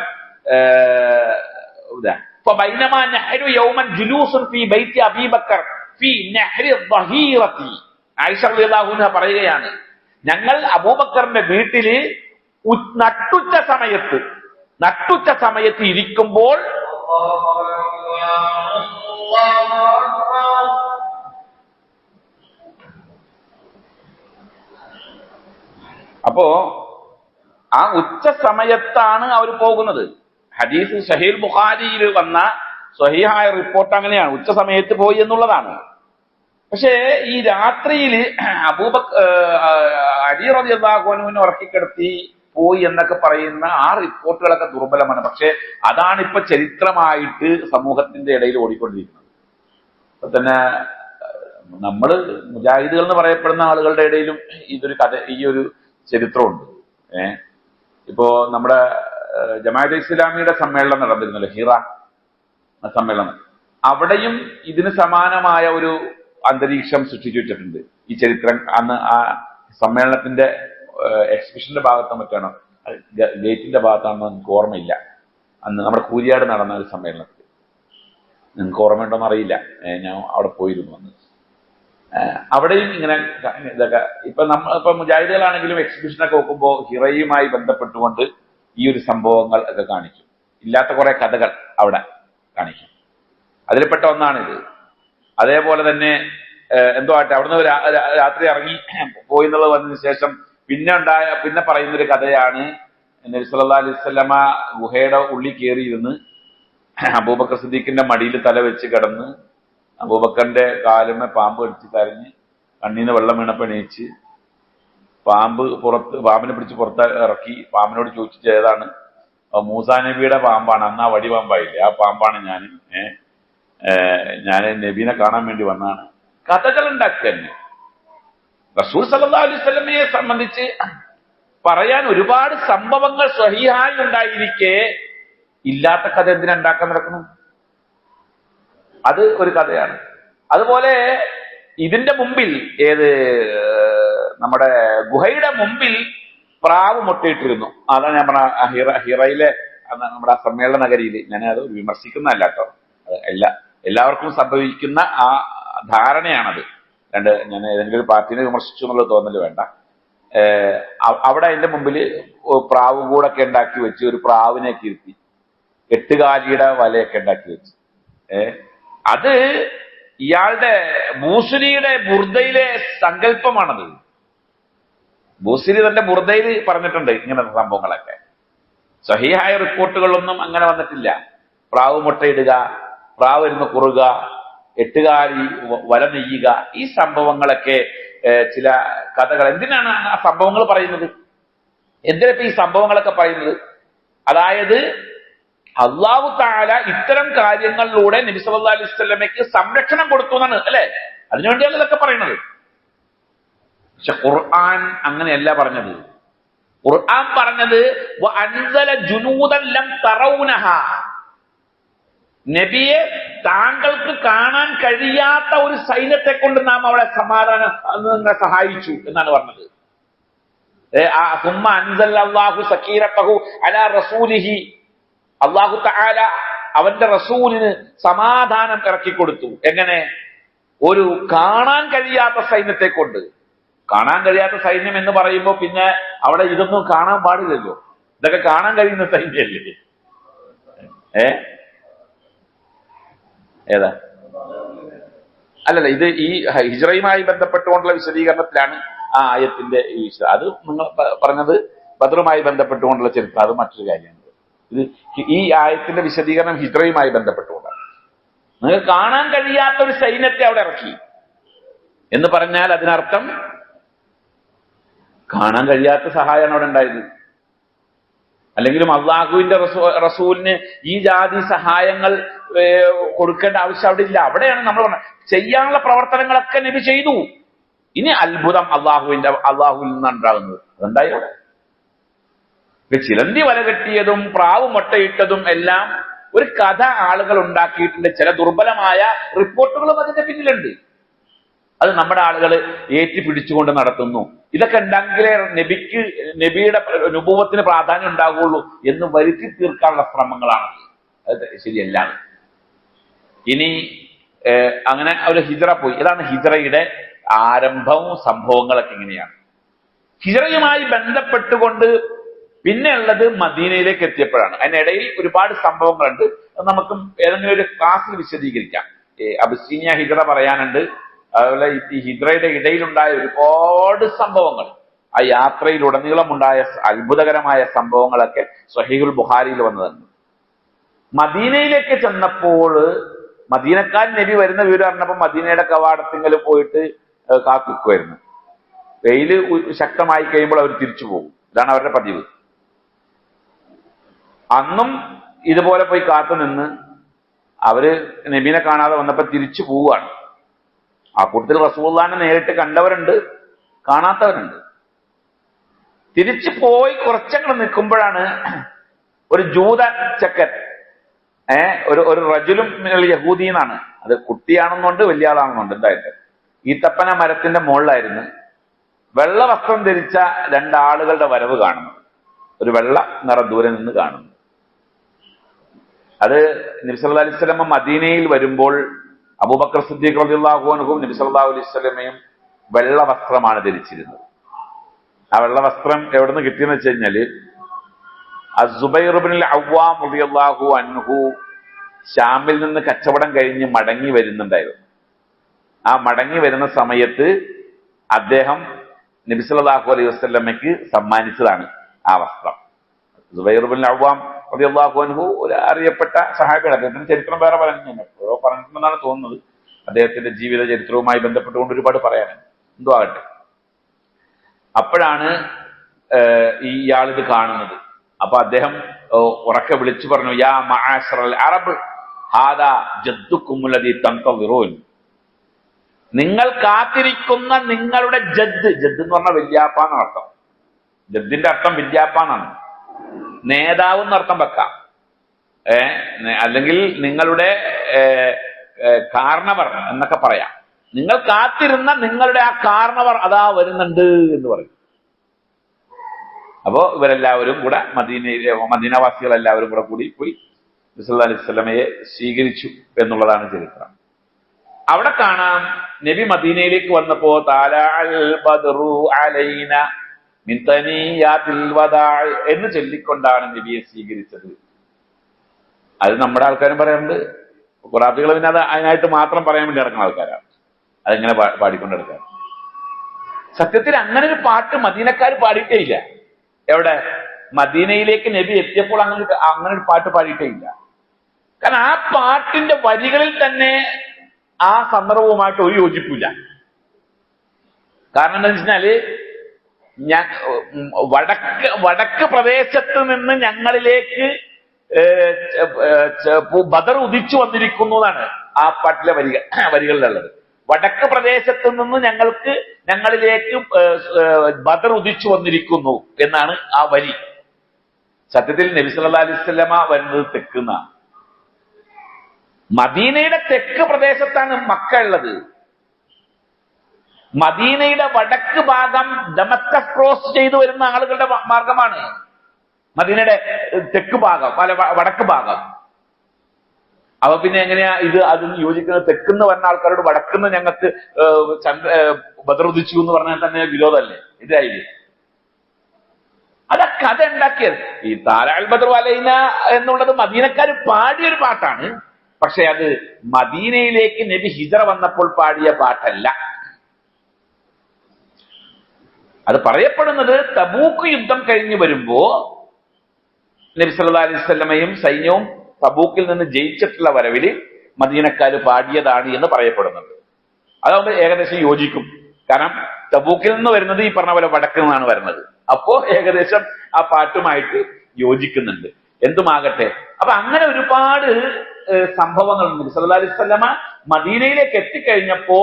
فبينما نحن يوما جلوس في بيت ابي بكر في نهر الظهيرة, ആയിഷ റളിയല്ലാഹു അൻഹ പറയുകയാണ്, ഞങ്ങൾ അബൂബക്കറിന്റെ വീട്ടില് നട്ടുച്ച സമയത്ത് ഇരിക്കുമ്പോൾ അപ്പോ ആ ഉച്ച സമയത്താണ് അവർ പോകുന്നത്. ഹദീസ് സഹീഹ് ബുഖാരിയിൽ വന്ന സ്വഹീഹായ റിപ്പോർട്ട് അങ്ങനെയാണ്, ഉച്ച സമയത്ത് പോയി എന്നുള്ളതാണ്. പക്ഷേ ഈ രാത്രിയിൽ അലി റളിയല്ലാഹു അൻഹുവിനെ ഉറക്കിക്കിടത്തി പോയി എന്നൊക്കെ പറയുന്ന ആ റിപ്പോർട്ടുകളൊക്കെ ദുർബലമാണ്. പക്ഷെ അതാണ് ഇപ്പൊ ചരിത്രമായിട്ട് സമൂഹത്തിന്റെ ഇടയിൽ ഓടിക്കൊണ്ടിരിക്കുന്നത്. ഇപ്പൊ തന്നെ നമ്മള് മുജാഹിദുകൾ എന്ന് പറയപ്പെടുന്ന ആളുകളുടെ ഇടയിലും ഇതൊരു കഥ, ഈ ഒരു ചരിത്രമുണ്ട്. ഇപ്പോ നമ്മുടെ ജമാഅത്തെ ഇസ്ലാമിയുടെ സമ്മേളനം നടന്നിരുന്നല്ലോ, ഹിറ സമ്മേളനം, അവിടെയും ഇതിന് സമാനമായ ഒരു അന്തരീക്ഷം സൃഷ്ടിച്ചു വെച്ചിട്ടുണ്ട്. ഈ ചരിത്രം അന്ന് ആ സമ്മേളനത്തിന്റെ എക്സിബിഷന്റെ ഭാഗത്തോ മറ്റാണോ, ഗേറ്റിന്റെ ഭാഗത്താണെന്ന് എനിക്ക് ഓർമ്മയില്ല. അന്ന് നമ്മുടെ കൂരിയാട് നടന്ന ഒരു സമ്മേളനത്തിൽ, നിങ്ങൾക്ക് ഓർമ്മയുണ്ടോന്ന് അറിയില്ല, ഞാൻ അവിടെ പോയിരുന്നു അന്ന്. അവിടെയും ഇങ്ങനെ ഇതൊക്കെ ഇപ്പൊ മുജാഹിദുകളാണെങ്കിലും എക്സിബിഷനൊക്കെ നോക്കുമ്പോൾ ഹിറയുമായി ബന്ധപ്പെട്ടുകൊണ്ട് ഈ ഒരു സംഭവങ്ങൾ ഒക്കെ കാണിക്കും. ഇല്ലാത്ത കുറെ കഥകൾ അവിടെ കാണിക്കും. അതിൽപ്പെട്ട ഒന്നാണിത്. അതേപോലെ തന്നെ എന്തോ ആട്ടെ, അവിടുന്ന് രാത്രി ഇറങ്ങി പോയി എന്നുള്ളത് വന്നതിന് ശേഷം പിന്നെ പറയുന്നൊരു കഥയാണ്. നബി സല്ലല്ലാഹു അലൈഹി വസല്ലമ ഗുഹയുടെ ഉള്ളിൽ കയറിയിരുന്ന് അബൂബക്കർ സിദ്ദീഖിന്റെ മടിയിൽ തല വെച്ച് കിടന്ന് അബൂബക്കറിന്റെ കാലുമേ പാമ്പ് കടിച്ച് കരഞ്ഞ് കണ്ണീന്ന് വെള്ളം വീണപ്പോ എണീച്ച് പാമ്പിനെ പിടിച്ച് പുറത്ത് ഇറക്കി പാമ്പിനോട് ചോദിച്ചിട്ട് ഏതാണ്? മൂസാ നബിയുടെ പാമ്പാണ്, അന്ന് ആ വടി പാമ്പായില്ലേ, ആ പാമ്പാണ് ഞാൻ നബീനെ കാണാൻ വേണ്ടി വന്നാണ്. കഥകൾ ഉണ്ടാക്കുക തന്നെ. റസൂൽ സല്ലല്ലാഹു അലൈഹി വസല്ലമയെ സംബന്ധിച്ച് പറയാൻ ഒരുപാട് സംഭവങ്ങൾ സ്വഹീഹായി ഉണ്ടായിരിക്കെ ഇല്ലാത്ത കഥ എന്തിനാ ഉണ്ടാക്കാൻ നടക്കണം? അത് ഒരു കഥയാണ്. അതുപോലെ ഇതിന്റെ മുമ്പിൽ നമ്മുടെ ഗുഹയുടെ മുമ്പിൽ പ്രാവ് മുട്ടയിട്ടിരുന്നു. അതാണ് ഞാൻ പറഞ്ഞ ഹിറയിലെ നമ്മുടെ സമ്മേളന നഗരിയിൽ. ഞാൻ അത് വിമർശിക്കുന്നതല്ല കേട്ടോ, എല്ലാവർക്കും സംഭവിക്കുന്ന ആ ധാരണയാണത്. ഞാൻ ഏതെങ്കിലും ഒരു പാർട്ടിനെ വിമർശിച്ചു എന്നുള്ളത് തോന്നല് വേണ്ട. അവിടെ അതിന്റെ മുമ്പിൽ പ്രാവ് കൂടൊക്കെ ഉണ്ടാക്കി വെച്ച് ഒരു പ്രാവിനെ കീർത്തി 8 കാലിയുടെ വലയൊക്കെ ഉണ്ടാക്കി വെച്ച്. അത് ഇയാളുടെ ബൂസരിയുടെ ബുർദയിലെ സങ്കല്പമാണത്. ബൂസരി തന്റെ ബുർദയിൽ പറഞ്ഞിട്ടുണ്ട് ഇങ്ങനത്തെ സംഭവങ്ങളൊക്കെ. സഹീഹായ റിപ്പോർട്ടുകളൊന്നും അങ്ങനെ വന്നിട്ടില്ല. പ്രാവ് മുട്ടയിടുക, പ്രാവ് ഇരുന്ന് കുറുക, 8 കാലി വല നെയ്യുക, ഈ സംഭവങ്ങളൊക്കെ ചില കഥകൾ. എന്തിനാണ് ആ സംഭവങ്ങൾ പറയുന്നത്? എന്തിനാ ഈ സംഭവങ്ങളൊക്കെ പറയുന്നത്? അതായത് അല്ലാഹു തആല ഇത്തരം കാര്യങ്ങളിലൂടെ നബി സല്ലല്ലാഹു അലൈഹി വസല്ലമയ്ക്ക് സംരക്ഷണം കൊടുത്തു എന്നാണ്, അല്ലെ? അതിനുവേണ്ടിയാണ് ഇതൊക്കെ പറയുന്നത്. പക്ഷെ ഖുർആൻ അങ്ങനെയല്ല പറഞ്ഞത്. ഖുർആൻ പറഞ്ഞത് വഅൻസല ജുനൂദൻ ലം തറൗനഹാ, നബിയെ താങ്കൾക്ക് കാണാൻ കഴിയാത്ത ഒരു സൈന്യത്തെ കൊണ്ട് നാം അവളെ സഹായിച്ചു എന്നാണ് പറഞ്ഞത്. സുമ്മ അൻസലല്ലാഹു സക്കീനതഹു അലാ റസൂലിഹി, അല്ലാഹു തആല അവന്റെ റസൂലിന് സമാധാനം ഇറക്കിക്കൊടുത്തു. എങ്ങനെ? ഒരു കാണാൻ കഴിയാത്ത സൈന്യത്തെ കൊണ്ട്. കാണാൻ കഴിയാത്ത സൈന്യം എന്ന് പറയുമ്പോൾ പിന്നെ അവിടെ ഇതൊന്നും കാണാൻ പാടില്ലല്ലോ, ഇതൊക്കെ കാണാൻ കഴിയുന്ന സൈന്യമല്ലേ? ഏതാ? അല്ലല്ല, ഇത് ഈ ഹിജ്റയുമായി ബന്ധപ്പെട്ടുകൊണ്ടുള്ള വിശദീകരണത്തിലാണ് ആ ആയത്തിന്റെ ഈ അത് നിങ്ങൾ പറഞ്ഞത് ബദറുമായി ബന്ധപ്പെട്ടുകൊണ്ടുള്ള ചരിത്രം, അത് മറ്റൊരു കാര്യമാണ്. ഇത് ഈ ആയത്തിന്റെ വിശദീകരണം ഹിജ്റയുമായി ബന്ധപ്പെട്ടുകൊണ്ടാണ്. നിങ്ങൾക്ക് കാണാൻ കഴിയാത്ത ഒരു സൈന്യത്തെ അവിടെ ഇറക്കി എന്ന് പറഞ്ഞാൽ അതിനർത്ഥം കാണാൻ കഴിയാത്ത സഹായമാണ് അവിടെ ഉണ്ടായത്. അല്ലെങ്കിലും അള്ളാഹുവിന്റെ റസൂലിന് ഈ ജാതി സഹായങ്ങൾ കൊടുക്കേണ്ട ആവശ്യം അവിടെ ഇല്ല. അവിടെയാണ് നമ്മൾ പറഞ്ഞത് ചെയ്യാനുള്ള പ്രവർത്തനങ്ങളൊക്കെ നബി ചെയ്തു. ഇനി അത്ഭുതം അള്ളാഹുവിൽ നിന്നാണ് ഉണ്ടാകുന്നത്. അതുണ്ടായി അവിടെ. ചിലന്തി വല കെട്ടിയതും പ്രാവ് മുട്ടയിട്ടതും എല്ലാം ഒരു കഥ ആളുകൾ ഉണ്ടാക്കിയിട്ടുണ്ട്. ചില ദുർബലമായ റിപ്പോർട്ടുകളും അതിന്റെ പിന്നിലുണ്ട്. അത് നമ്മുടെ ആളുകൾ ഏറ്റുപിടിച്ചുകൊണ്ട് നടത്തുന്നു. ഇതൊക്കെ ഉണ്ടെങ്കിലേ നബിയുടെ നുബുവത്തിന് പ്രാധാന്യം ഉണ്ടാകുള്ളൂ എന്ന് വരുത്തി തീർക്കാനുള്ള ശ്രമങ്ങളാണ്. അത് ശരിയല്ല. ഇനി അങ്ങനെ ഒരു ഹിജ്റ പോയി. ഇതാണ് ഹിജ്റയുടെ ആരംഭവും സംഭവങ്ങളൊക്കെ ഇങ്ങനെയാണ്. ഹിജ്റയുമായി ബന്ധപ്പെട്ടുകൊണ്ട് പിന്നെ ഉള്ളത് മദീനയിലേക്ക് എത്തിയപ്പോഴാണ്. അതിനിടയിൽ ഒരുപാട് സംഭവങ്ങളുണ്ട്. അത് നമുക്ക് ഏതെങ്കിലും ഒരു ക്ലാസ്സിൽ വിശദീകരിക്കാം. അബിസീനിയ ഹിജ്റ പറയാനുണ്ട്. അതുപോലെ ഈ ഹിജ്റയുടെ ഇടയിലുണ്ടായ ഒരുപാട് സംഭവങ്ങൾ, ആ യാത്രയിലുടനീളമുണ്ടായ അത്ഭുതകരമായ സംഭവങ്ങളൊക്കെ സ്വഹീഹുൽ ബുഖാരിയിൽ വന്നതാണ്. മദീനയിലേക്ക് ചെന്നപ്പോൾ മദീനക്കാർ നബി വരുന്ന വിവരം അറിഞ്ഞപ്പോൾ മദീനയുടെ കവാടത്തിങ്കൽ പോയിട്ട് കാത്തുക്കുമായിരുന്നു. വെയില് ശക്തമായി കഴിയുമ്പോൾ അവർ തിരിച്ചു പോകും. ഇതാണ് അവരുടെ പതിവ്. അന്നും ഇതുപോലെ പോയി കാത്തു നിന്ന് അവര് നബീനെ കാണാതെ വന്നപ്പോ തിരിച്ചു പോവുകയാണ്. ആ കൂട്ടത്തിൽ റസൂലുള്ളാഹിനെ നേരിട്ട് കണ്ടവരുണ്ട്, കാണാത്തവരുണ്ട്. തിരിച്ചു പോയി കുറച്ചങ്ങൾ നിൽക്കുമ്പോഴാണ് ഒരു ജൂത ചക്കൻ, ഒരു റജുലും യഹൂദി എന്നാണ്, അത് കുട്ടിയാണെന്നുണ്ട് വലിയ ആളാണെന്നുണ്ട്, എന്തായിട്ട് ഈത്തപ്പന മരത്തിന്റെ മുകളിലായിരുന്നു വെള്ള വസ്ത്രം ധരിച്ച 2 ആളുകളുടെ വരവ് കാണുന്നു. ഒരു വെള്ള നിറ ദൂരെ നിന്ന് കാണുന്നു. അത് നബി സല്ലല്ലാഹു അലൈഹി വസല്ലം മദീനയിൽ വരുമ്പോൾ അബൂബക്കർ സിദ്ദീഖ് റളിയല്ലാഹു അൻഹുവും നബി സല്ലല്ലാഹു അലൈഹി വസല്ലമയും വെള്ള വസ്ത്രമാണ് ധരിച്ചിരുന്നത്. ആ വെള്ള വസ്ത്രം എവിടെ നിന്ന് കിട്ടിയെന്ന് വെച്ച് കഴിഞ്ഞാല് അസ്സുബൈർ ഇബ്നുൽ അവ്വാം റളിയല്ലാഹു അൻഹു ഷാമിൽ നിന്ന് കച്ചവടം കഴിഞ്ഞ് മടങ്ങി വരുന്നുണ്ടായിരുന്നു. ആ മടങ്ങി വരുന്ന സമയത്ത് അദ്ദേഹം നബി സല്ലല്ലാഹു അലൈഹി വസല്ലമയ്ക്ക് സമ്മാനിച്ചതാണ് ആ വസ്ത്രം. സുബൈർ ഇബ്നുൽ അവ്വാം റളിയല്ലാഹു അൻഹു ഒരു അറിയപ്പെട്ട സഹാബിയാണ്. അദ്ദേഹത്തിന്റെ ചരിത്രം വേറെ പറഞ്ഞിട്ടുണ്ടെന്നാണ് തോന്നുന്നത്. അദ്ദേഹത്തിന്റെ ജീവിത ചരിത്രവുമായി ബന്ധപ്പെട്ടുകൊണ്ട് ഒരുപാട് പറയാനുണ്ട്. എന്തോ ആകട്ടെ, അപ്പോഴാണ് ഇയാളിത് കാണുന്നത്. അപ്പൊ അദ്ദേഹം ഉറക്കെ വിളിച്ചു പറഞ്ഞു, യാ മഅശറൽ അറബ് ഹാദാ ജദ്ദുകുമുല്ലദീ തൻതളിറൂൻ, നിങ്ങൾ കാത്തിരിക്കുന്ന നിങ്ങളുടെ ജദ് എന്ന് പറഞ്ഞ വല്യാപ്പ എന്നർത്ഥം, ജദ്ദിന്റെ അർത്ഥം വല്യാപ്പാന്നാണ്. നേതാവ് എന്നർത്ഥം വെക്കാം. അല്ലെങ്കിൽ നിങ്ങളുടെ കാരണവർ എന്നൊക്കെ പറയാം. നിങ്ങൾ കാത്തിരുന്ന നിങ്ങളുടെ ആ കാരണവർ അതാ വരുന്നുണ്ട് എന്ന് പറയും. അപ്പോ ഇവരെല്ലാവരും കൂടെ മദീനവാസികളെല്ലാവരും കൂടെ കൂടി പോയി നബി സല്ലല്ലാഹു അലൈഹി വസല്ലമയെ സ്വീകരിച്ചു എന്നുള്ളതാണ് ചരിത്രം. അവിടെ കാണാം, നബി മദീനയിലേക്ക് വന്നപ്പോ താലഅൽ ബദ്റു അലൈന മിൻ തനിയാതിൽ വദാ എന്ന് ചൊല്ലിക്കൊണ്ടാണ് നബിയെ സ്വീകരിച്ചത്. അത് നമ്മുടെ ആൾക്കാരും പറയാറുണ്ട്. ഖുറാഫികൾ പിന്നെ അത് അതിനായിട്ട് മാത്രം പറയാൻ വേണ്ടി നടക്കുന്ന ആൾക്കാരാണ്. അതെങ്ങനെ പാടിക്കൊണ്ടെടുക്കാൻ. സത്യത്തിൽ അങ്ങനെ ഒരു പാട്ട് മദീനക്കാർ പാടിയിട്ടേ ഇല്ല. എവിടെ? മദീനയിലേക്ക് നബി എത്തിയപ്പോൾ അങ്ങനെ ഒരു പാട്ട് പാടിയിട്ടേ ഇല്ല. കാരണം ആ പാട്ടിന്റെ വരികളിൽ തന്നെ ആ സന്ദർഭവുമായിട്ട് ഒരു യോജിപ്പില്ല. കാരണം എന്താ വെച്ചാല്, വടക്ക് പ്രദേശത്ത് നിന്ന് ഞങ്ങളിലേക്ക് ബദർ ഉദിച്ചു വന്നിരിക്കുന്നു എന്നാണ് ആ പാട്ടിലെ വരികളിലുള്ളത്. വടക്ക് പ്രദേശത്ത് നിന്ന് ഞങ്ങളിലേക്ക് ബദർ ഉദിച്ചു വന്നിരിക്കുന്നു എന്നാണ് ആ വരി. സത്യത്തിൽ നബി സല്ലല്ലാഹു അലൈഹി വസല്ലമ വരുന്നത് തെക്കുന്ന, മദീനയുടെ തെക്ക് പ്രദേശത്താണ് മക്ക ഉള്ളത്. മദീനയുടെ വടക്ക് ഭാഗം ഡമസ്കസ് ക്രോസ് ചെയ്തു വരുന്ന ആളുകളുടെ മാർഗമാണ് മദീനയുടെ തെക്ക് ഭാഗം, വടക്ക് ഭാഗം. അപ്പൊ പിന്നെ എങ്ങനെയാ അതിന് യോജിക്കുന്നത്? തെക്കുന്ന് പറഞ്ഞ ആൾക്കാരോട് വടക്കുന്ന് ഞങ്ങൾക്ക് ബദർ ഉദിച്ചു എന്ന് പറഞ്ഞാൽ തന്നെ വിരോധമല്ലേ? ഇതായില്ലേ? അതൊക്കെ കഥ ഉണ്ടാക്കിയത്. ഈ താലഅൽ ബദ്റു അലൈന എന്നുള്ളത് മദീനക്കാർ പാടിയൊരു പാട്ടാണ്. പക്ഷെ അത് മദീനയിലേക്ക് നബി ഹിജ്റ വന്നപ്പോൾ പാടിയ പാട്ടല്ല. അത് പറയപ്പെടുന്നത് തബൂക്ക് യുദ്ധം കഴിഞ്ഞു വരുമ്പോ നബി സല്ലല്ലാഹു അലൈഹി വസല്ലമയും സൈന്യവും തബൂക്കിൽ നിന്ന് ജയിച്ചിട്ടുള്ള വരവില് മദീനക്കാര് പാടിയതാണ് എന്ന് പറയപ്പെടുന്നുണ്ട്. അതാവുമ്പോൾ ഏകദേശം യോജിക്കും. കാരണം തബൂക്കിൽ നിന്ന് വരുന്നത് ഈ പറഞ്ഞ പോലെ വടക്കിൽ നിന്നാണ് വരുന്നത്. അപ്പോ ഏകദേശം ആ പാട്ടുമായിട്ട് യോജിക്കുന്നുണ്ട്. എന്തുമാകട്ടെ, അപ്പൊ അങ്ങനെ ഒരുപാട് സംഭവങ്ങളുണ്ട്. നബി സല്ലല്ലാഹു അലൈഹി വസല്ലമ മദീനയിലേക്ക് എത്തിക്കഴിഞ്ഞപ്പോ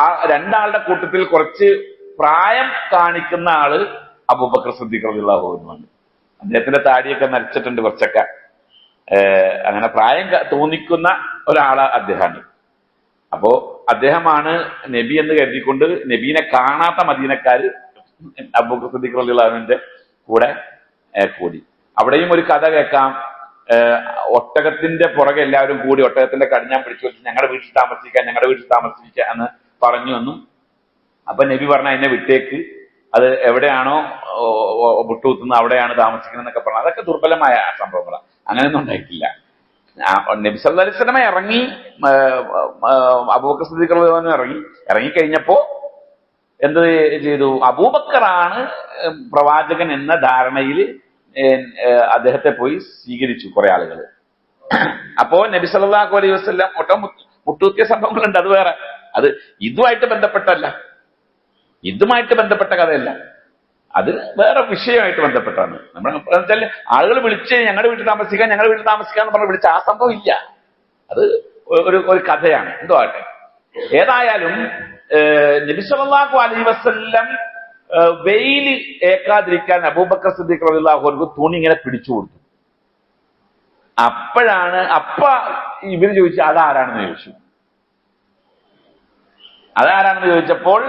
ആ രണ്ടാളുടെ കൂട്ടത്തിൽ കുറച്ച് പ്രായം കാണിക്കുന്ന ആള് അബൂബക്കർ സിദ്ദീഖ് റളിയല്ലാഹു അൻഹു ആണ്. അദ്ദേഹത്തിന്റെ താടിയൊക്കെ നരച്ചിട്ടുണ്ട് കുറച്ചൊക്കെ. അങ്ങനെ പ്രായം തോന്നിക്കുന്ന ഒരാള് അദ്ദേഹമാണ്. അപ്പോ അദ്ദേഹമാണ് നബി എന്ന് കരുതിക്കൊണ്ട് നബീനെ കാണാത്ത മദീനക്കാര് അബൂബക്കർ സിദ്ദീഖ് റളിയല്ലാഹു അൻഹുവിന്റെ കൂടെ കൂടി. അവിടെയും ഒരു കഥ കേൾക്കാം. ഒട്ടകത്തിന്റെ പുറകെ എല്ലാവരും കൂടി ഒട്ടകത്തിന്റെ കടിഞ്ഞാൻ പിടിച്ചു വെച്ച് ഞങ്ങളുടെ വീട്ടിൽ താമസിക്കാൻ എന്ന് പറഞ്ഞു എന്നും. അപ്പൊ നബി പറഞ്ഞ എന്നെ വിട്ടേക്ക്, അത് എവിടെയാണോ മുട്ടുകുത്തുന്നത് അവിടെയാണ് താമസിക്കുന്നത് എന്നൊക്കെ പറഞ്ഞു. അതൊക്കെ ദുർബലമായ സംഭവങ്ങളാണ്. അങ്ങനെയൊന്നും ഉണ്ടായിട്ടില്ല. നബി സല്ലല്ലാഹു അലൈഹി വസല്ലമ ഇറങ്ങി, അബൂബക്കർ സിദ്ദീഖ് റളിയല്ലാഹു അൻഹു ഇറങ്ങിക്കഴിഞ്ഞപ്പോ എന്ത് ചെയ്തു? അബൂബക്കറാണ് പ്രവാചകൻ എന്ന ധാരണയിൽ അദ്ദേഹത്തെ പോയി സ്വീകരിച്ചു കുറെ ആളുകൾ. അപ്പോ നബി സല്ലല്ലാഹു അലൈഹി വസല്ലം മുട്ടുകുത്തിയ സംഭവങ്ങളുണ്ട്. അത് വേറെ, അത് ഇതുമായിട്ട് ബന്ധപ്പെട്ടല്ല, ഇതുമായിട്ട് ബന്ധപ്പെട്ട കഥയല്ല, അത് വേറെ വിഷയമായിട്ട് ബന്ധപ്പെട്ടാണ്. നമ്മൾ വെച്ചാൽ ആളുകൾ വിളിച്ച് ഞങ്ങളുടെ വീട്ടിൽ താമസിക്കാന്ന് പറഞ്ഞ് വിളിച്ച ആ സംഭവം ഇല്ല. അത് ഒരു കഥയാണ്. എന്തോ ആട്ടെ, ഏതായാലും നബി സല്ലല്ലാഹു അലൈഹി വസല്ലം വെയിൽ ഏക്കാതിരിക്കാൻ അബൂബക്കർ സിദ്ദീഖ് റളിയല്ലാഹു അൻഹു തുണി ഇങ്ങനെ പിടിച്ചു കൊടുത്തു. ഇവര് ചോദിച്ചു അതാരാണെന്ന് ചോദിച്ചു. അതാരാണെന്ന് ചോദിച്ചപ്പോൾ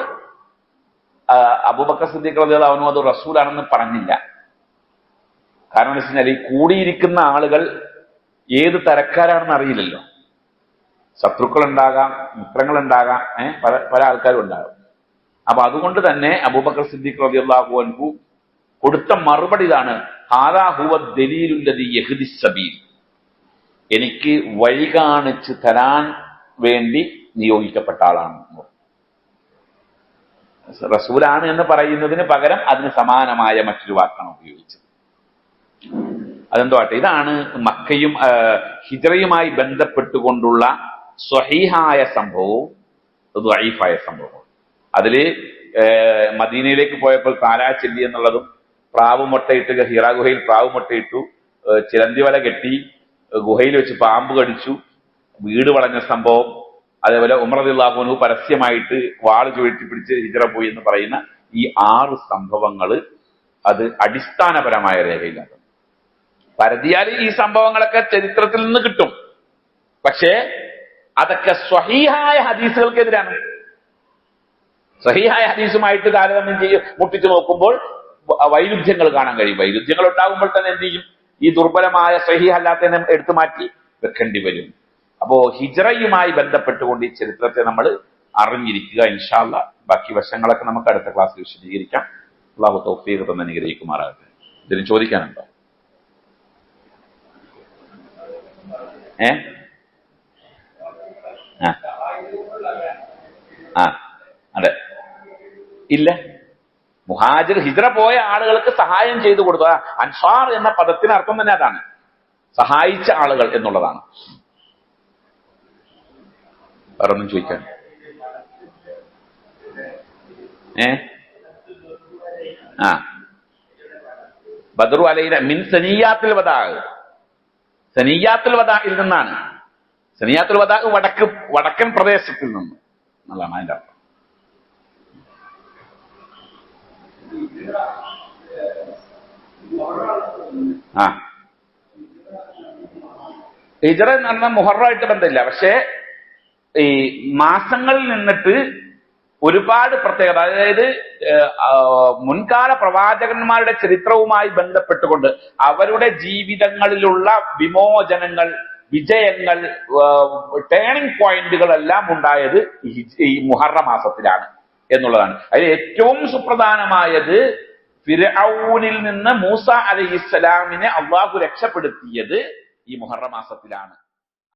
അബൂബക്കർ സിദ്ദീഖ് റളിയല്ലാഹു അൻഹു അത് റസൂലാണെന്ന് പറഞ്ഞില്ല. കാരണം എന്ന് വെച്ചാൽ ഈ കൂടിയിരിക്കുന്ന ആളുകൾ ഏത് തരക്കാരാണെന്ന് അറിയില്ലല്ലോ. ശത്രുക്കളുണ്ടാകാം, മിത്രങ്ങളുണ്ടാകാം, പല ആൾക്കാരും ഉണ്ടാകും. അപ്പൊ അതുകൊണ്ട് തന്നെ അബൂബക്കർ സിദ്ദീഖ് റളിയല്ലാഹു അൻഹു കൊടുത്ത മറുപടി ഇതാണ്: ഹാദാ ഹുവ ദലീലുൽ ലദീ യഹ്ദി സബീൽ, എനിക്ക് വഴി കാണിച്ചു തരാൻ വേണ്ടി നിയോഗിക്കപ്പെട്ട ആളാണ്. റസൂലാണ് എന്ന് പറയുന്നതിന് പകരം അതിന് സമാനമായ മറ്റൊരു വാക്കാണ് ഉപയോഗിച്ചത്. അതെന്തോ ആട്ടെ, ഇതാണ് മക്കയും ഹിജ്റയുമായി ബന്ധപ്പെട്ടുകൊണ്ടുള്ള സ്വഹീഹായ സംഭവവും ദഈഫായ സംഭവവും. അതില് മദീനയിലേക്ക് പോയപ്പോൾ താലാ ചെല്ലി എന്നുള്ളതും, പ്രാവ് മുട്ടയിട്ട് ഹിറാ ഗുഹയിൽ പ്രാവ് മുട്ടയിട്ടു, ചിലന്തി വല കെട്ടി, ഗുഹയിൽ വെച്ച് പാമ്പ് കടിച്ചു, വീട് വളഞ്ഞ സംഭവം, അതേപോലെ ഉമർ റളിയല്ലാഹു അൻഹു പരസ്യമായിട്ട് വാള് ചുഴറ്റി പിടിച്ച് ഹിജ്റ പോയി എന്ന് പറയുന്ന ഈ 6 സംഭവങ്ങൾ അത് അടിസ്ഥാനപരമായ രേഖയിലാണ്. പരതിയാൽ ഈ സംഭവങ്ങളൊക്കെ ചരിത്രത്തിൽ നിന്ന് കിട്ടും. പക്ഷേ അതൊക്കെ സ്വഹീഹായ ഹദീസുകൾക്കെതിരാണ്. സ്വഹീഹായ ഹദീസുമായിട്ട് താരതമ്യം മുട്ടിച്ചു നോക്കുമ്പോൾ വൈരുദ്ധ്യങ്ങൾ കാണാൻ കഴിയും. വൈരുദ്ധ്യങ്ങൾ ഉണ്ടാകുമ്പോൾ തന്നെ എന്ത് ചെയ്യും? ഈ ദുർബലമായ സ്വഹീഹ് അല്ലാത്തതിനെ എടുത്തു മാറ്റി വെക്കേണ്ടി വരും. അപ്പോ ഹിജ്റയുമായി ബന്ധപ്പെട്ടുകൊണ്ട് ഈ ചരിത്രത്തെ നമ്മൾ അറിഞ്ഞിരിക്കുക. ഇൻഷാ അല്ലാഹ് ബാക്കി വശങ്ങളൊക്കെ നമുക്ക് അടുത്ത ക്ലാസ്സിൽ വിശദീകരിക്കാം. അല്ലാഹു തൗഫീഖ് തന്ന് അനുഗ്രഹിക്കുമാറാകട്ടെ. ഇതിന് ചോദിക്കാനുണ്ടോ? അതെ, ഇല്ല. മുഹാജിർ ഹിജ്റ പോയ ആളുകൾക്ക് സഹായം ചെയ്തു കൊടുക്കുക. അൻസാർ എന്ന പദത്തിന് അർത്ഥം തന്നെ അതാണ്, സഹായിച്ച ആളുകൾ എന്നുള്ളതാണ്. വേറൊന്നും ചോദിക്കാൻ? ബദ്റു അലൈന മിൻ സനിയാത്തുൽ വദാ. സനിയാത്തുൽ വദാഇൽ നിന്നാണ്. സനിയാത്തുൽ വദാ വടക്കൻ പ്രദേശത്തിൽ നിന്ന് നല്ലതാണ് അതിന്റെ അർത്ഥം. ഹിജ്റ എന്ന് പറഞ്ഞാൽ മുഹറമായിട്ട് ബന്ധമില്ല. പക്ഷേ ഈ മാസങ്ങളിൽ നിന്നിട്ട് ഒരുപാട് പ്രത്യേകത, അതായത് മുൻകാല പ്രവാചകന്മാരുടെ ചരിത്രവുമായി ബന്ധപ്പെട്ടുകൊണ്ട് അവരുടെ ജീവിതങ്ങളിലുള്ള വിമോചനങ്ങൾ, വിജയങ്ങൾ, ടേണിംഗ് പോയിന്റുകളെല്ലാം ഉണ്ടായത് ഈ മുഹറ മാസത്തിലാണ് എന്നുള്ളതാണ്. അതിൽ ഏറ്റവും സുപ്രധാനമായത് ഫിർഔനിൽ നിന്ന് മൂസ അലൈഹിസ്സലാമിനെ അള്ളാഹു രക്ഷപ്പെടുത്തിയത് ഈ മുഹറ മാസത്തിലാണ്.